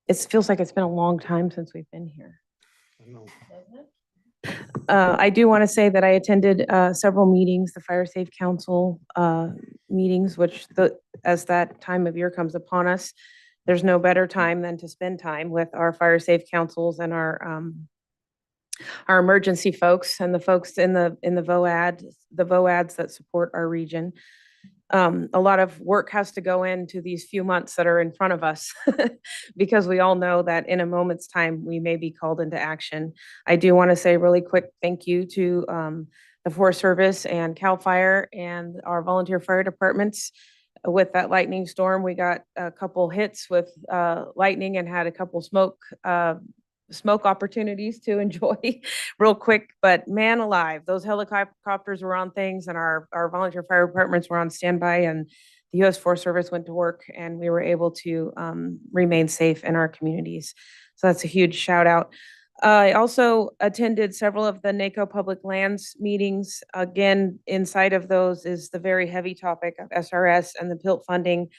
It feels like it's been a long time since we've been here. I do want to say that I attended several meetings, the Fire Safe Council meetings, which as that time of year comes upon us, there's no better time than to spend time with our Fire Safe Councils and our emergency folks and the folks in the VOADs that support our region. A lot of work has to go into these few months that are in front of us because we all know that in a moment's time, we may be called into action. I do want to say really quick thank you to the Forest Service and CAL FIRE and our volunteer fire departments. With that lightning storm, we got a couple hits with lightning and had a couple smoke opportunities to enjoy real quick, but man alive, those helicopters were on things and our volunteer fire departments were on standby, and the U.S. Forest Service went to work and we were able to remain safe in our communities. So that's a huge shout out. I also attended several of the NACO public lands meetings. Again, inside of those is the very heavy topic of SRS and the PILT funding.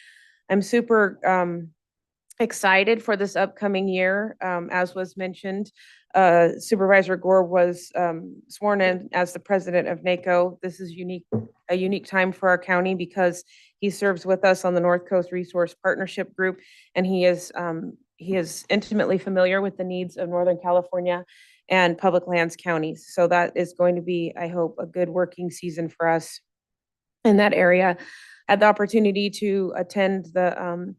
I'm super excited for this upcoming year. As was mentioned, Supervisor Gore was sworn in as the president of NACO. This is a unique time for our county because he serves with us on the North Coast Resource Partnership Group, and he is intimately familiar with the needs of Northern California and public lands counties. So that is going to be, I hope, a good working season for us in that area. I had the opportunity to attend the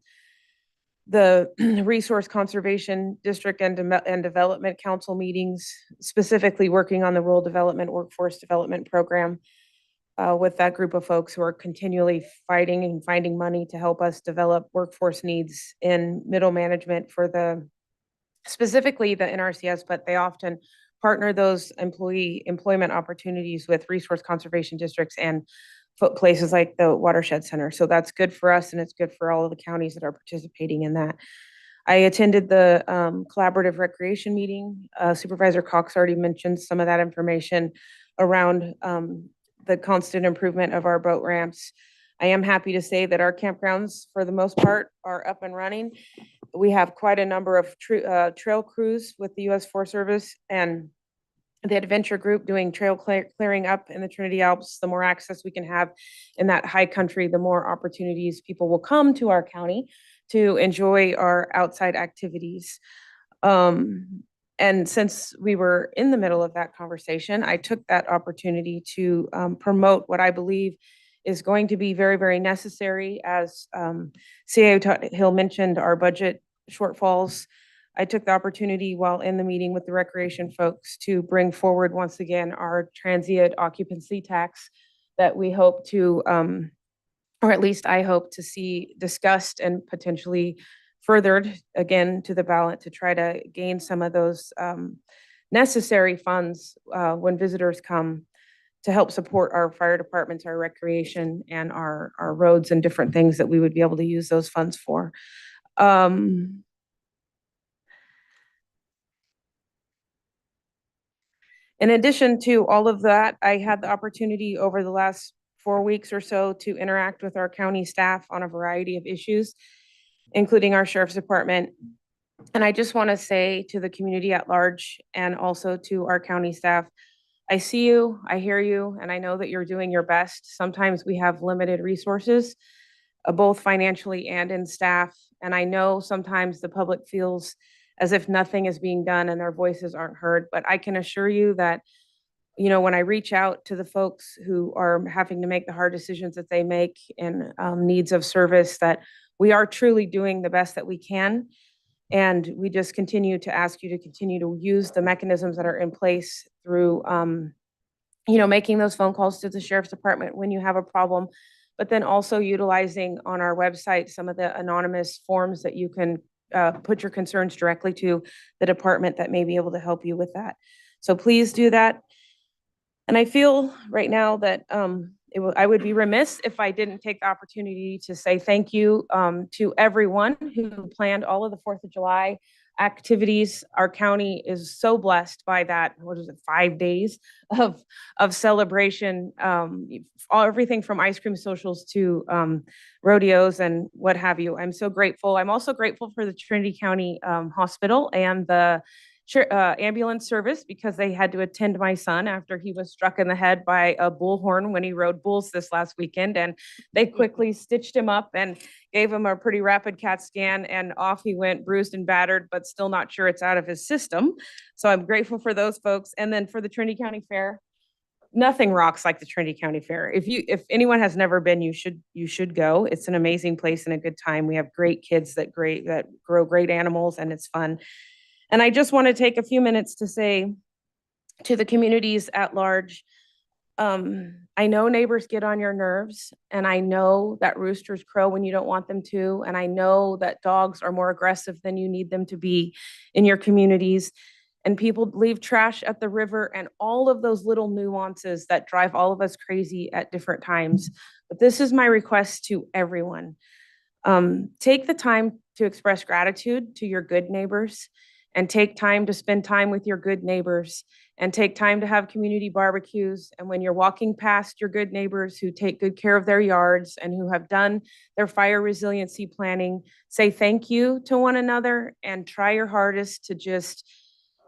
Resource Conservation District and Development Council meetings, specifically working on the Rural Development Workforce Development Program. with that group of folks who are continually fighting and finding money to help us develop workforce needs in middle management for specifically the NRCS, but they often partner those employment opportunities with resource conservation districts and places like the Watershed Center. So that's good for us, and it's good for all of the counties that are participating in that. I attended the collaborative recreation meeting. Supervisor Cox already mentioned some of that information around the constant improvement of our boat ramps. I am happy to say that our campgrounds, for the most part, are up and running. We have quite a number of trail crews with the U.S. Forest Service and the adventure group doing trail clearing up in the Trinity Alps. The more access we can have in that high country, the more opportunities people will come to our county to enjoy our outside activities. And since we were in the middle of that conversation, I took that opportunity to promote what I believe is going to be very, very necessary. As CAO Hill mentioned, our budget shortfalls. I took the opportunity while in the meeting with the recreation folks to bring forward once again our transient occupancy tax that we hope to, or at least I hope to see discussed and potentially furthered again to the ballot to try to gain some of those necessary funds when visitors come to help support our fire departments, our recreation, and our roads and different things that we would be able to use those funds for. In addition to all of that, I had the opportunity over the last 4 weeks or so to interact with our county staff on a variety of issues, including our sheriff's department. And I just want to say to the community at large and also to our county staff, I see you, I hear you, and I know that you're doing your best. Sometimes we have limited resources, both financially and in staff. And I know sometimes the public feels as if nothing is being done and their voices aren't heard. But I can assure you that, you know, when I reach out to the folks who are having to make the hard decisions that they make in needs of service, that we are truly doing the best that we can. And we just continue to ask you to continue to use the mechanisms that are in place through, you know, making those phone calls to the sheriff's department when you have a problem, but then also utilizing on our website some of the anonymous forms that you can put your concerns directly to the department that may be able to help you with that. So please do that. And I feel right now that I would be remiss if I didn't take the opportunity to say thank you to everyone who planned all of the 4th of July activities. Our county is so blessed by that, 5 days of celebration, everything from ice cream socials to rodeos and what have you. I'm so grateful. I'm also grateful for the Trinity County Hospital and the ambulance service, because they had to attend my son after he was struck in the head by a bullhorn when he rode bulls this last weekend. And they quickly stitched him up and gave him a pretty rapid CAT scan, and off he went, bruised and battered, but still not sure it's out of his system. So I'm grateful for those folks. And then for the Trinity County Fair, nothing rocks like the Trinity County Fair. If anyone has never been, you should go. It's an amazing place and a good time. We have great kids that grow great animals, and it's fun. And I just want to take a few minutes to say to the communities at large, I know neighbors get on your nerves, and I know that roosters crow when you don't want them to, and I know that dogs are more aggressive than you need them to be in your communities, and people leave trash at the river, and all of those little nuances that drive all of us crazy at different times. But this is my request to everyone. Take the time to express gratitude to your good neighbors, and take time to spend time with your good neighbors, and take time to have community barbecues. And when you're walking past your good neighbors who take good care of their yards and who have done their fire resiliency planning, say thank you to one another and try your hardest to just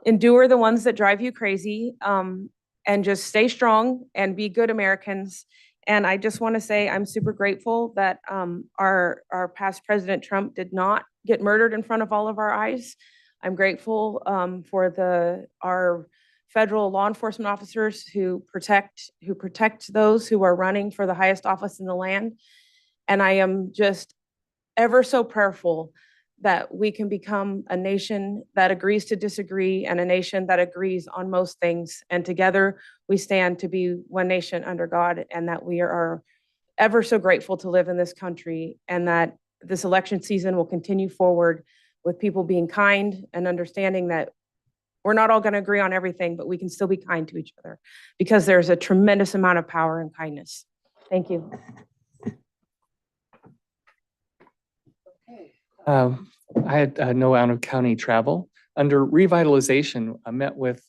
endure the ones that drive you crazy, and just stay strong and be good Americans. And I just want to say I'm super grateful that our past President Trump did not get murdered in front of all of our eyes. I'm grateful for our federal law enforcement officers who protect those who are running for the highest office in the land. And I am just ever so prayerful that we can become a nation that agrees to disagree and a nation that agrees on most things. And together we stand to be one nation under God, and that we are ever so grateful to live in this country, and that this election season will continue forward with people being kind and understanding that we're not all going to agree on everything, but we can still be kind to each other because there's a tremendous amount of power in kindness. Thank you. I had no out-of-county travel. Under revitalization, I met with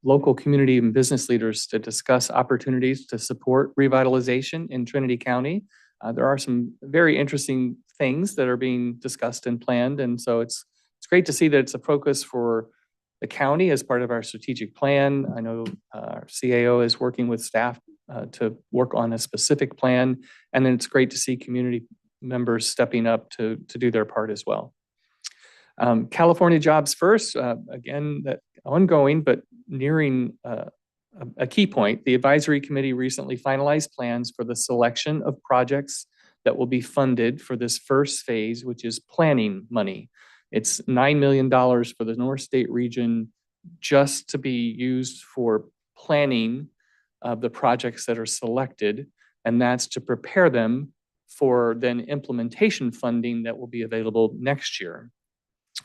local community and business leaders to discuss opportunities to support revitalization in Trinity County. There are some very interesting things that are being discussed and planned, and so it's great to see that it's a focus for the county as part of our strategic plan. I know our CAO is working with staff to work on a specific plan, and then it's great to see community members stepping up to do their part as well. California Jobs First, again, that ongoing, but nearing a key point. The advisory committee recently finalized plans for the selection of projects that will be funded for this first phase, which is planning money. It's $9 million for the North State region just to be used for planning of the projects that are selected, and that's to prepare them for then implementation funding that will be available next year.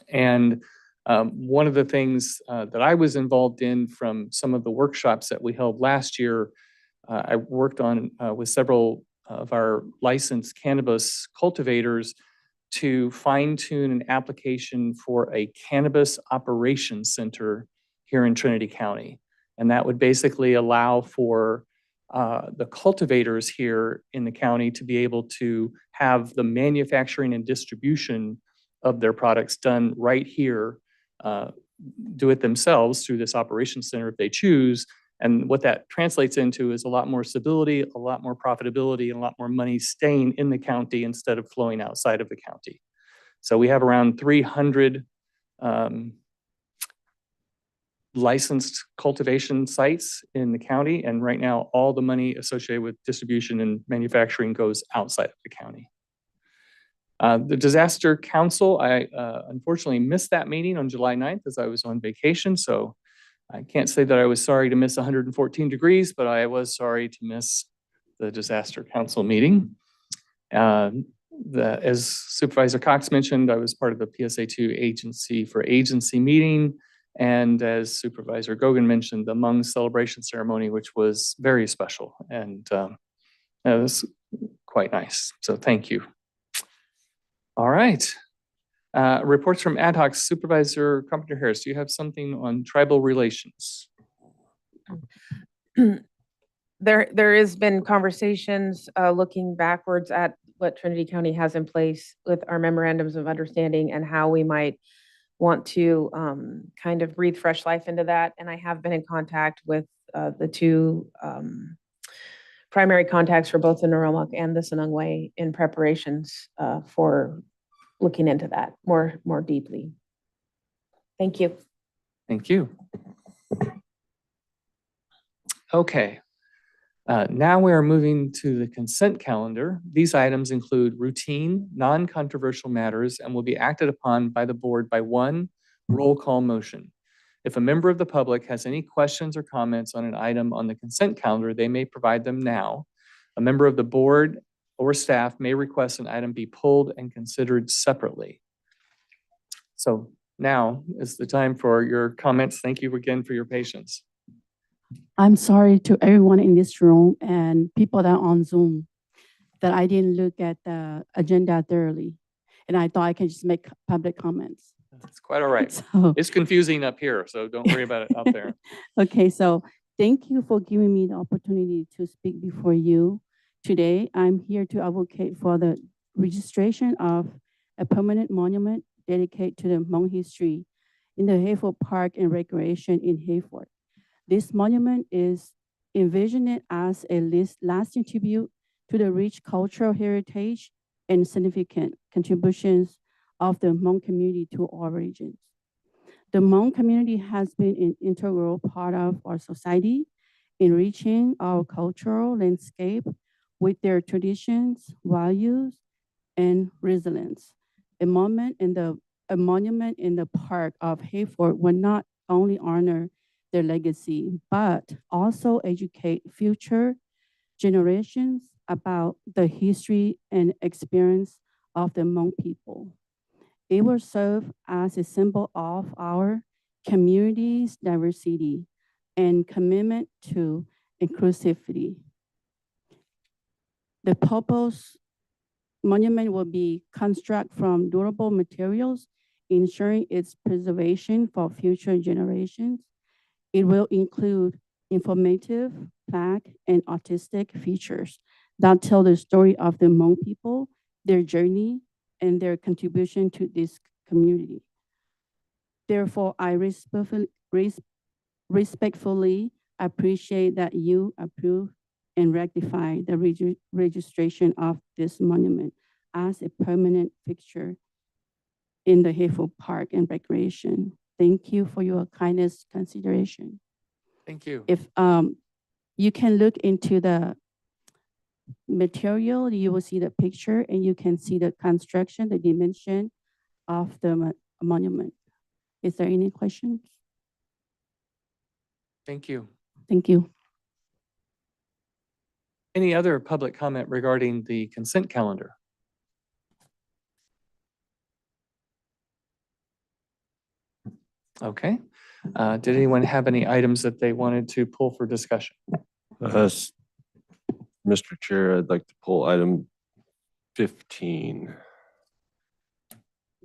And one of the things that I was involved in from some of the workshops that we held last year, I worked on with several of our licensed cannabis cultivators to fine-tune an application for a cannabis operations center here in Trinity County. And that would basically allow for the cultivators here in the county to be able to have the manufacturing and distribution of their products done right here, do it themselves through this operations center if they choose. And what that translates into is a lot more stability, a lot more profitability, and a lot more money staying in the county instead of flowing outside of the county. So we have around 300 licensed cultivation sites in the county. And right now, all the money associated with distribution and manufacturing goes outside of the county. The Disaster Council, I unfortunately missed that meeting on July 9th as I was on vacation. So I can't say that I was sorry to miss 114 degrees, but I was sorry to miss the Disaster Council meeting. As Supervisor Cox mentioned, I was part of the PSA2 agency for agency meeting. And as Supervisor Gogan mentioned, the Hmong celebration ceremony, which was very special and it was quite nice. So thank you. All right. Reports from ad hoc. Supervisor Carpenter-Harris, do you have something on tribal relations? There has been conversations looking backwards at what Trinity County has in place with our memorandums of understanding and how we might want to kind of breathe fresh life into that. And I have been in contact with the two primary contacts for both the Nuremberg and the Sanungwe in preparations for looking into that more deeply. Thank you. Thank you. Okay. Now we are moving to the consent calendar. These items include routine, non-controversial matters and will be acted upon by the board by one roll call motion. If a member of the public has any questions or comments on an item on the consent calendar, they may provide them now. A member of the board or staff may request an item be pulled and considered separately. So now is the time for your comments. Thank you again for your patience. I'm sorry to everyone in this room and people that are on Zoom that I didn't look at the agenda thoroughly. And I thought I can just make public comments. It's quite all right. So, it's confusing up here, so don't worry about it out there. okay, so thank you for giving me the opportunity to speak before you. Today, I'm here to advocate for the registration of a permanent monument dedicated to the Hmong history in the Hayford Park and Recreation in Hayford. This monument is envisioned as a lasting tribute to the rich cultural heritage and significant contributions of the Hmong community to our regions. The Hmong community has been an integral part of our society, enriching our cultural landscape with their traditions, values, and resilience. A monument in the a monument in the park of Hayford will not only honor their legacy, but also educate future generations about the history and experience of the Hmong people. It will serve as a symbol of our community's diversity and commitment to inclusivity. The proposed monument will be constructed from durable materials, ensuring its preservation for future generations. It will include informative, plaque, and artistic features that tell the story of the Hmong people, their journey, and their contribution to this community. Therefore, I respectfully appreciate that you approve and rectify the registration of this monument as a permanent fixture in the Hayford Park and Recreation. Thank you for your kindness consideration. Thank you. If you can look into the material, you will see the picture and you can see the construction, the dimension of the monument. Is there any questions? Thank you. Thank you. Any other public comment regarding the consent calendar? Okay. Did anyone have any items that they wanted to pull for discussion? Mr. Chair, I'd like to pull item 15.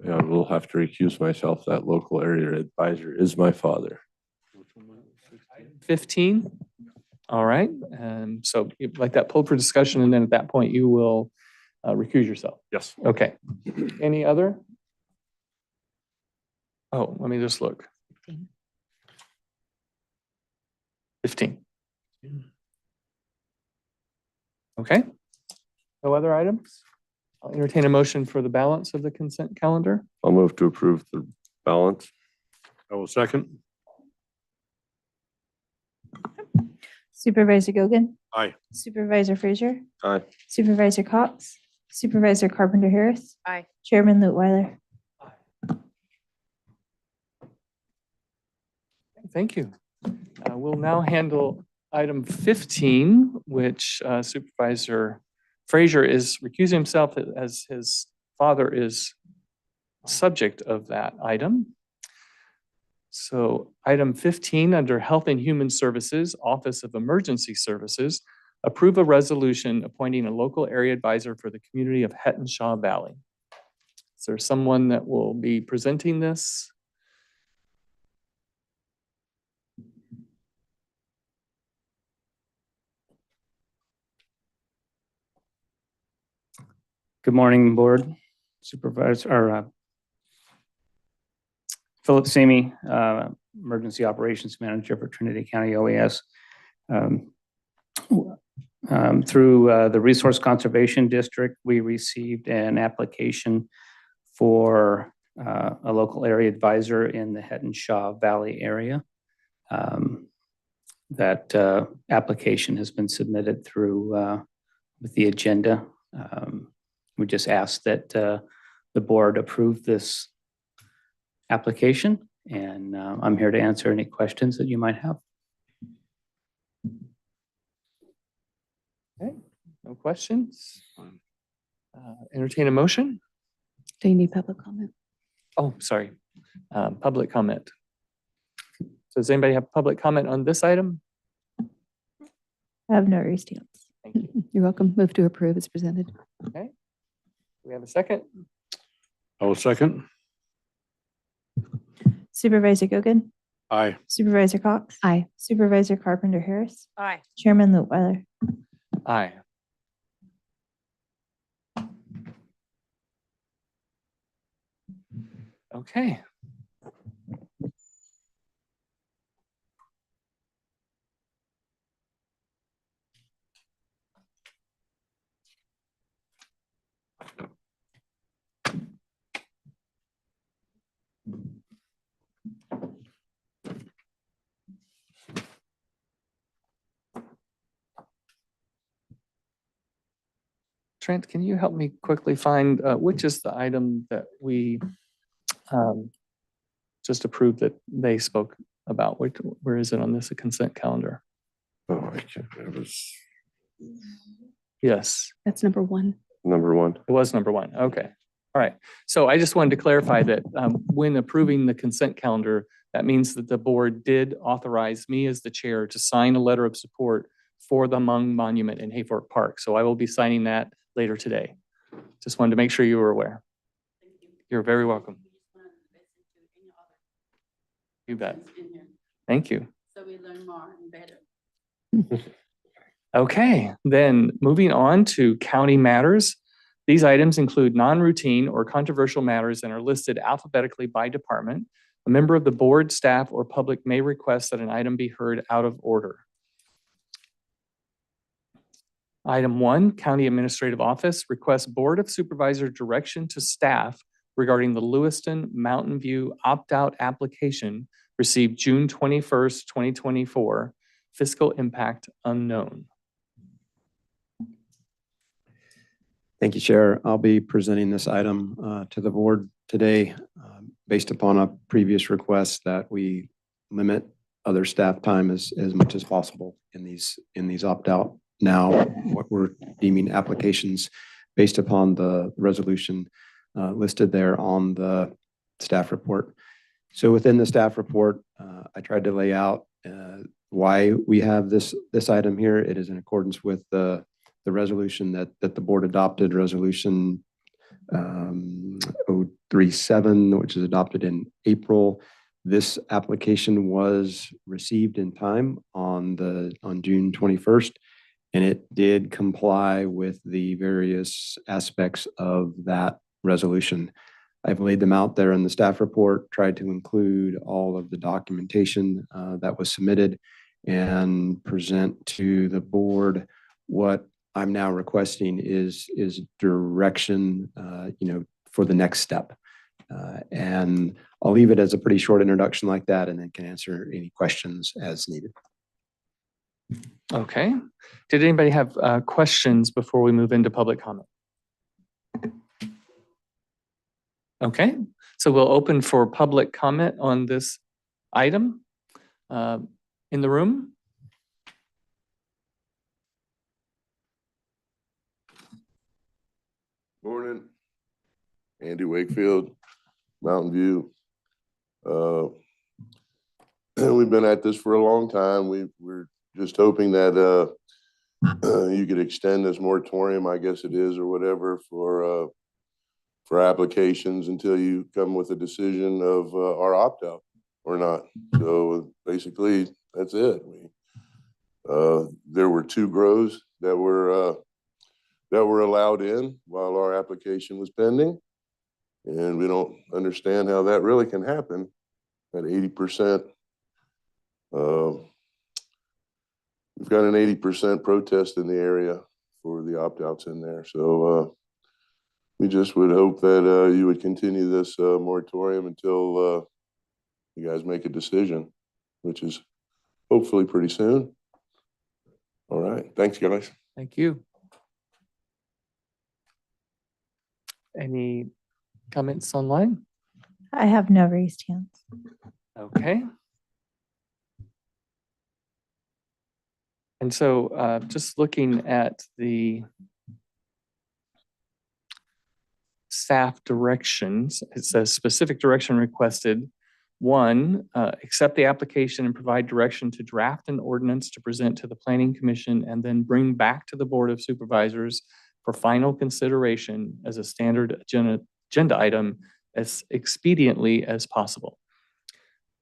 I will have to recuse myself. That local area advisor is my father. 15? All right. So you'd like that pulled for discussion, and then at that point, you will recuse yourself. Yes. Okay. Any other? Oh, let me just look. 15. Okay. No other items? I'll entertain a motion for the balance of the consent calendar. I'll move to approve the balance. I will second. Supervisor Gogan, Aye. Supervisor Frazier, Aye. Supervisor Cox, Supervisor Carpenter Harris, Aye. Chairman Lutwiler. Thank you. We'll now handle item 15, which Supervisor Frazier is recusing himself as his father is subject of that item. So item 15 under Health and Human Services, Office of Emergency Services, approve a resolution appointing a local area advisor for the community of Shaw Valley. Is there someone that will be presenting this? Good morning, Board Supervisor, or Philip Samy, Emergency Operations Manager for Trinity County OAS. Through the Resource Conservation District, we received an application for a local area advisor in the Shaw Valley area. That application has been submitted through with the agenda. We just ask that the board approve this application, and I'm here to answer any questions that you might have. Okay, no questions. Entertain a motion. Do you need public comment? Oh, sorry. Public comment. So does anybody have public comment on this item? I have no raised hands. Thank you. You're welcome. Move to approve as presented. Okay. Do we have a second? I will second. Supervisor Gogan, Aye. Supervisor Cox, Aye. Supervisor Carpenter Harris, Aye. Chairman Lutwiler. Aye. Okay. Trent, can you help me quickly find which is the item that we just approve that they spoke about. Where is it on this consent calendar? Oh, I can't, it was Yes, That's number one. number one. it was number one. Okay. All right. So I just wanted to clarify that when approving the consent calendar, that means that the board did authorize me as the chair to sign a letter of support for the Hmong Monument in Hayfork Park. So I will be signing that later today. Just wanted to make sure you were aware. You're very welcome. You bet. Thank you. So we learn more and better. Okay, then moving on to county matters. These items include non-routine or controversial matters and are listed alphabetically by department. A member of the board, staff, or public may request that an item be heard out of order. Item 1, County Administrative Office requests Board of Supervisor direction to staff regarding the Lewiston Mountain View opt-out application received June 21st, 2024, fiscal impact unknown. Thank you, Chair. I'll be presenting this item to the board today based upon a previous request that we limit other staff time as much as possible in these opt-out now, what we're deeming applications based upon the resolution listed there on the staff report. So within the staff report, I tried to lay out why we have this item here. It is in accordance with the resolution that the board adopted, resolution 037, which is adopted in April. This application was received in time on June 21st, and it did comply with the various aspects of that resolution. I've laid them out there in the staff report, tried to include all of the documentation that was submitted and present to the board. What I'm now requesting is direction, for the next step. And I'll leave it as a pretty short introduction like that, and then can answer any questions as needed. Okay. Did anybody have questions before we move into public comment? Okay, so we'll open for public comment on this item in the room. Morning, Andy Wakefield, Mountain View. We've been at this for a long time. We're just hoping that you could extend this moratorium, I guess it is, or whatever, for applications until you come with a decision of our opt-out or not. So basically, that's it. There were 2 grows that were allowed in while our application was pending. And we don't understand how that really can happen at 80%. We've got an 80% protest in the area for the opt-outs in there. So we just would hope that you would continue this moratorium until you guys make a decision, which is hopefully pretty soon. All right. Thanks, guys. Thank you. Any comments online? I have no raised hands. Okay. And so just looking at the staff directions, it says specific direction requested. 1, accept the application and provide direction to draft an ordinance to present to the Planning Commission and then bring back to the Board of Supervisors for final consideration as a standard agenda item as expediently as possible.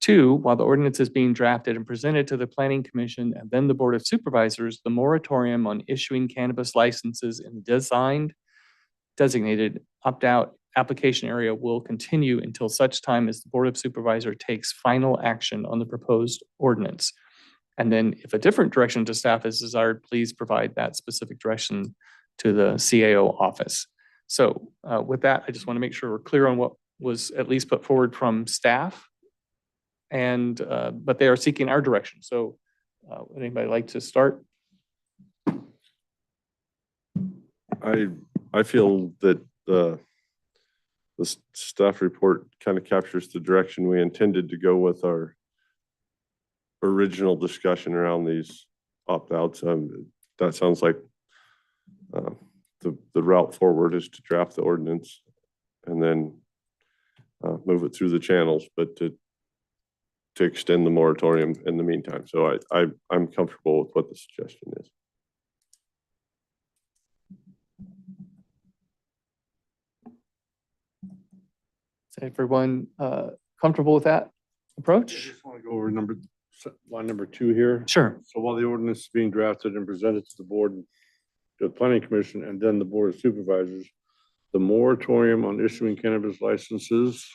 2, while the ordinance is being drafted and presented to the Planning Commission and then the Board of Supervisors, the moratorium on issuing cannabis licenses in designated opt-out application area will continue until such time as the Board of Supervisors takes final action on the proposed ordinance. And then if a different direction to staff is desired, please provide that specific direction to the CAO office. So with that, I just want to make sure we're clear on what was at least put forward from staff. And but they are seeking our direction. So would anybody like to start? I feel that the the staff report kind of captures the direction we intended to go with our original discussion around these opt-outs. That sounds like the route forward is to draft the ordinance and then move it through the channels, but to extend the moratorium in the meantime. So I'm comfortable with what the suggestion is. Is everyone comfortable with that approach? I just want to go over line number 2 here. Sure. So while the ordinance is being drafted and presented to the board, the planning commission, and then the board of supervisors, the moratorium on issuing cannabis licenses,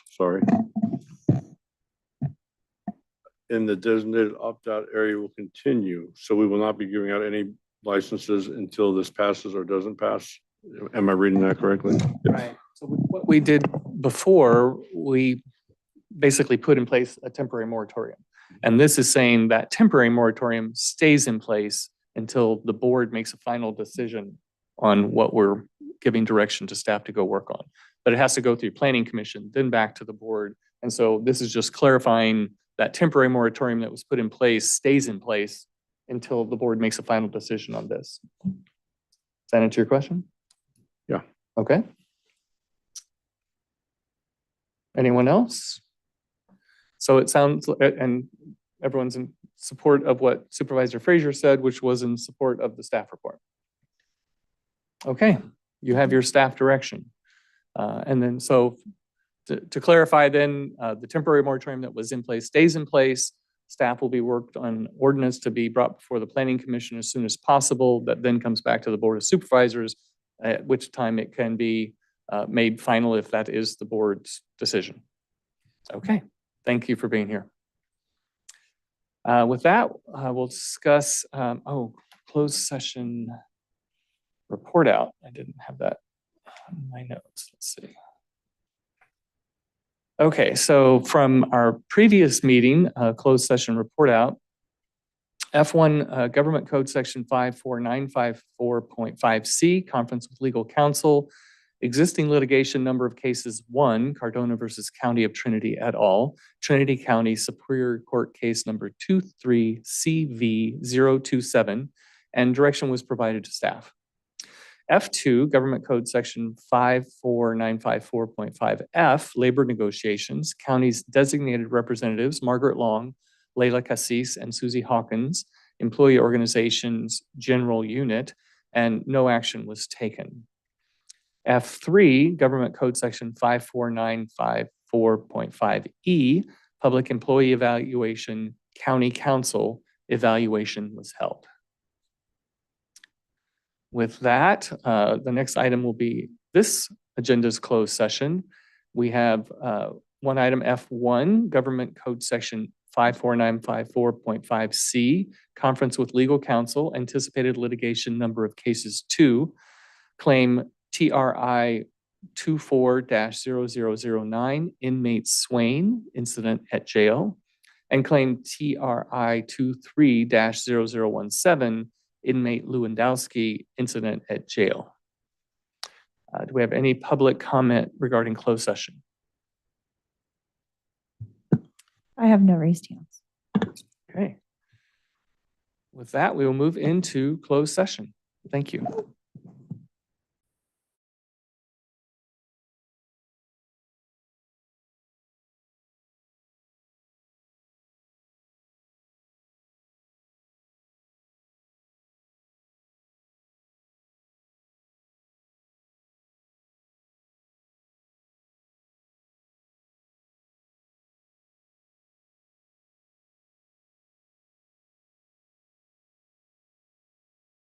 in the designated opt-out area will continue. So we will not be giving out any licenses until this passes or doesn't pass. Am I reading that correctly? Right. So what we did before, we basically put in place a temporary moratorium. And this is saying that temporary moratorium stays in place until the board makes a final decision on what we're giving direction to staff to go work on. But it has to go through planning commission, then back to the board. And so this is just clarifying that temporary moratorium that was put in place stays in place until the board makes a final decision on this. Does that answer your question? Yeah. Okay. Anyone else? So it sounds, and everyone's in support of what Supervisor Frazier said, which was in support of the staff report. Okay, you have your staff direction. And then so to clarify then, the temporary moratorium that was in place stays in place. Staff will be worked on ordinance to be brought before the planning commission as soon as possible. That then comes back to the board of supervisors, at which time it can be made final if that is the board's decision. Okay, thank you for being here. With that, we'll discuss, closed session report out. I didn't have that on my notes. Let's see. Okay, so from our previous meeting, closed session report out, F1 Government Code Section 54954.5C, Conference with Legal Counsel, existing litigation, number of cases 1, Cardona versus County of Trinity et al., Trinity County Superior Court Case number 23CV027, and direction was provided to staff. F2, Government Code Section 54954.5F, Labor Negotiations, County's designated representatives, Margaret Long, Layla Cassis, and Susie Hawkins, Employee Organizations General Unit, and no action was taken. F3, Government Code Section 54954.5E, Public Employee Evaluation, County Council evaluation was held. With that, the next item will be this agenda's closed session. We have one item F1, Government Code Section 54954.5C, Conference with Legal Counsel, anticipated litigation number of cases 2, claim TRI 24-0009, inmate Swain, incident at jail, and claim TRI 23-0017, inmate Lewandowski, incident at jail. Do we have any public comment regarding closed session? I have no raised hands. Okay. With that, we will move into closed session. Thank you.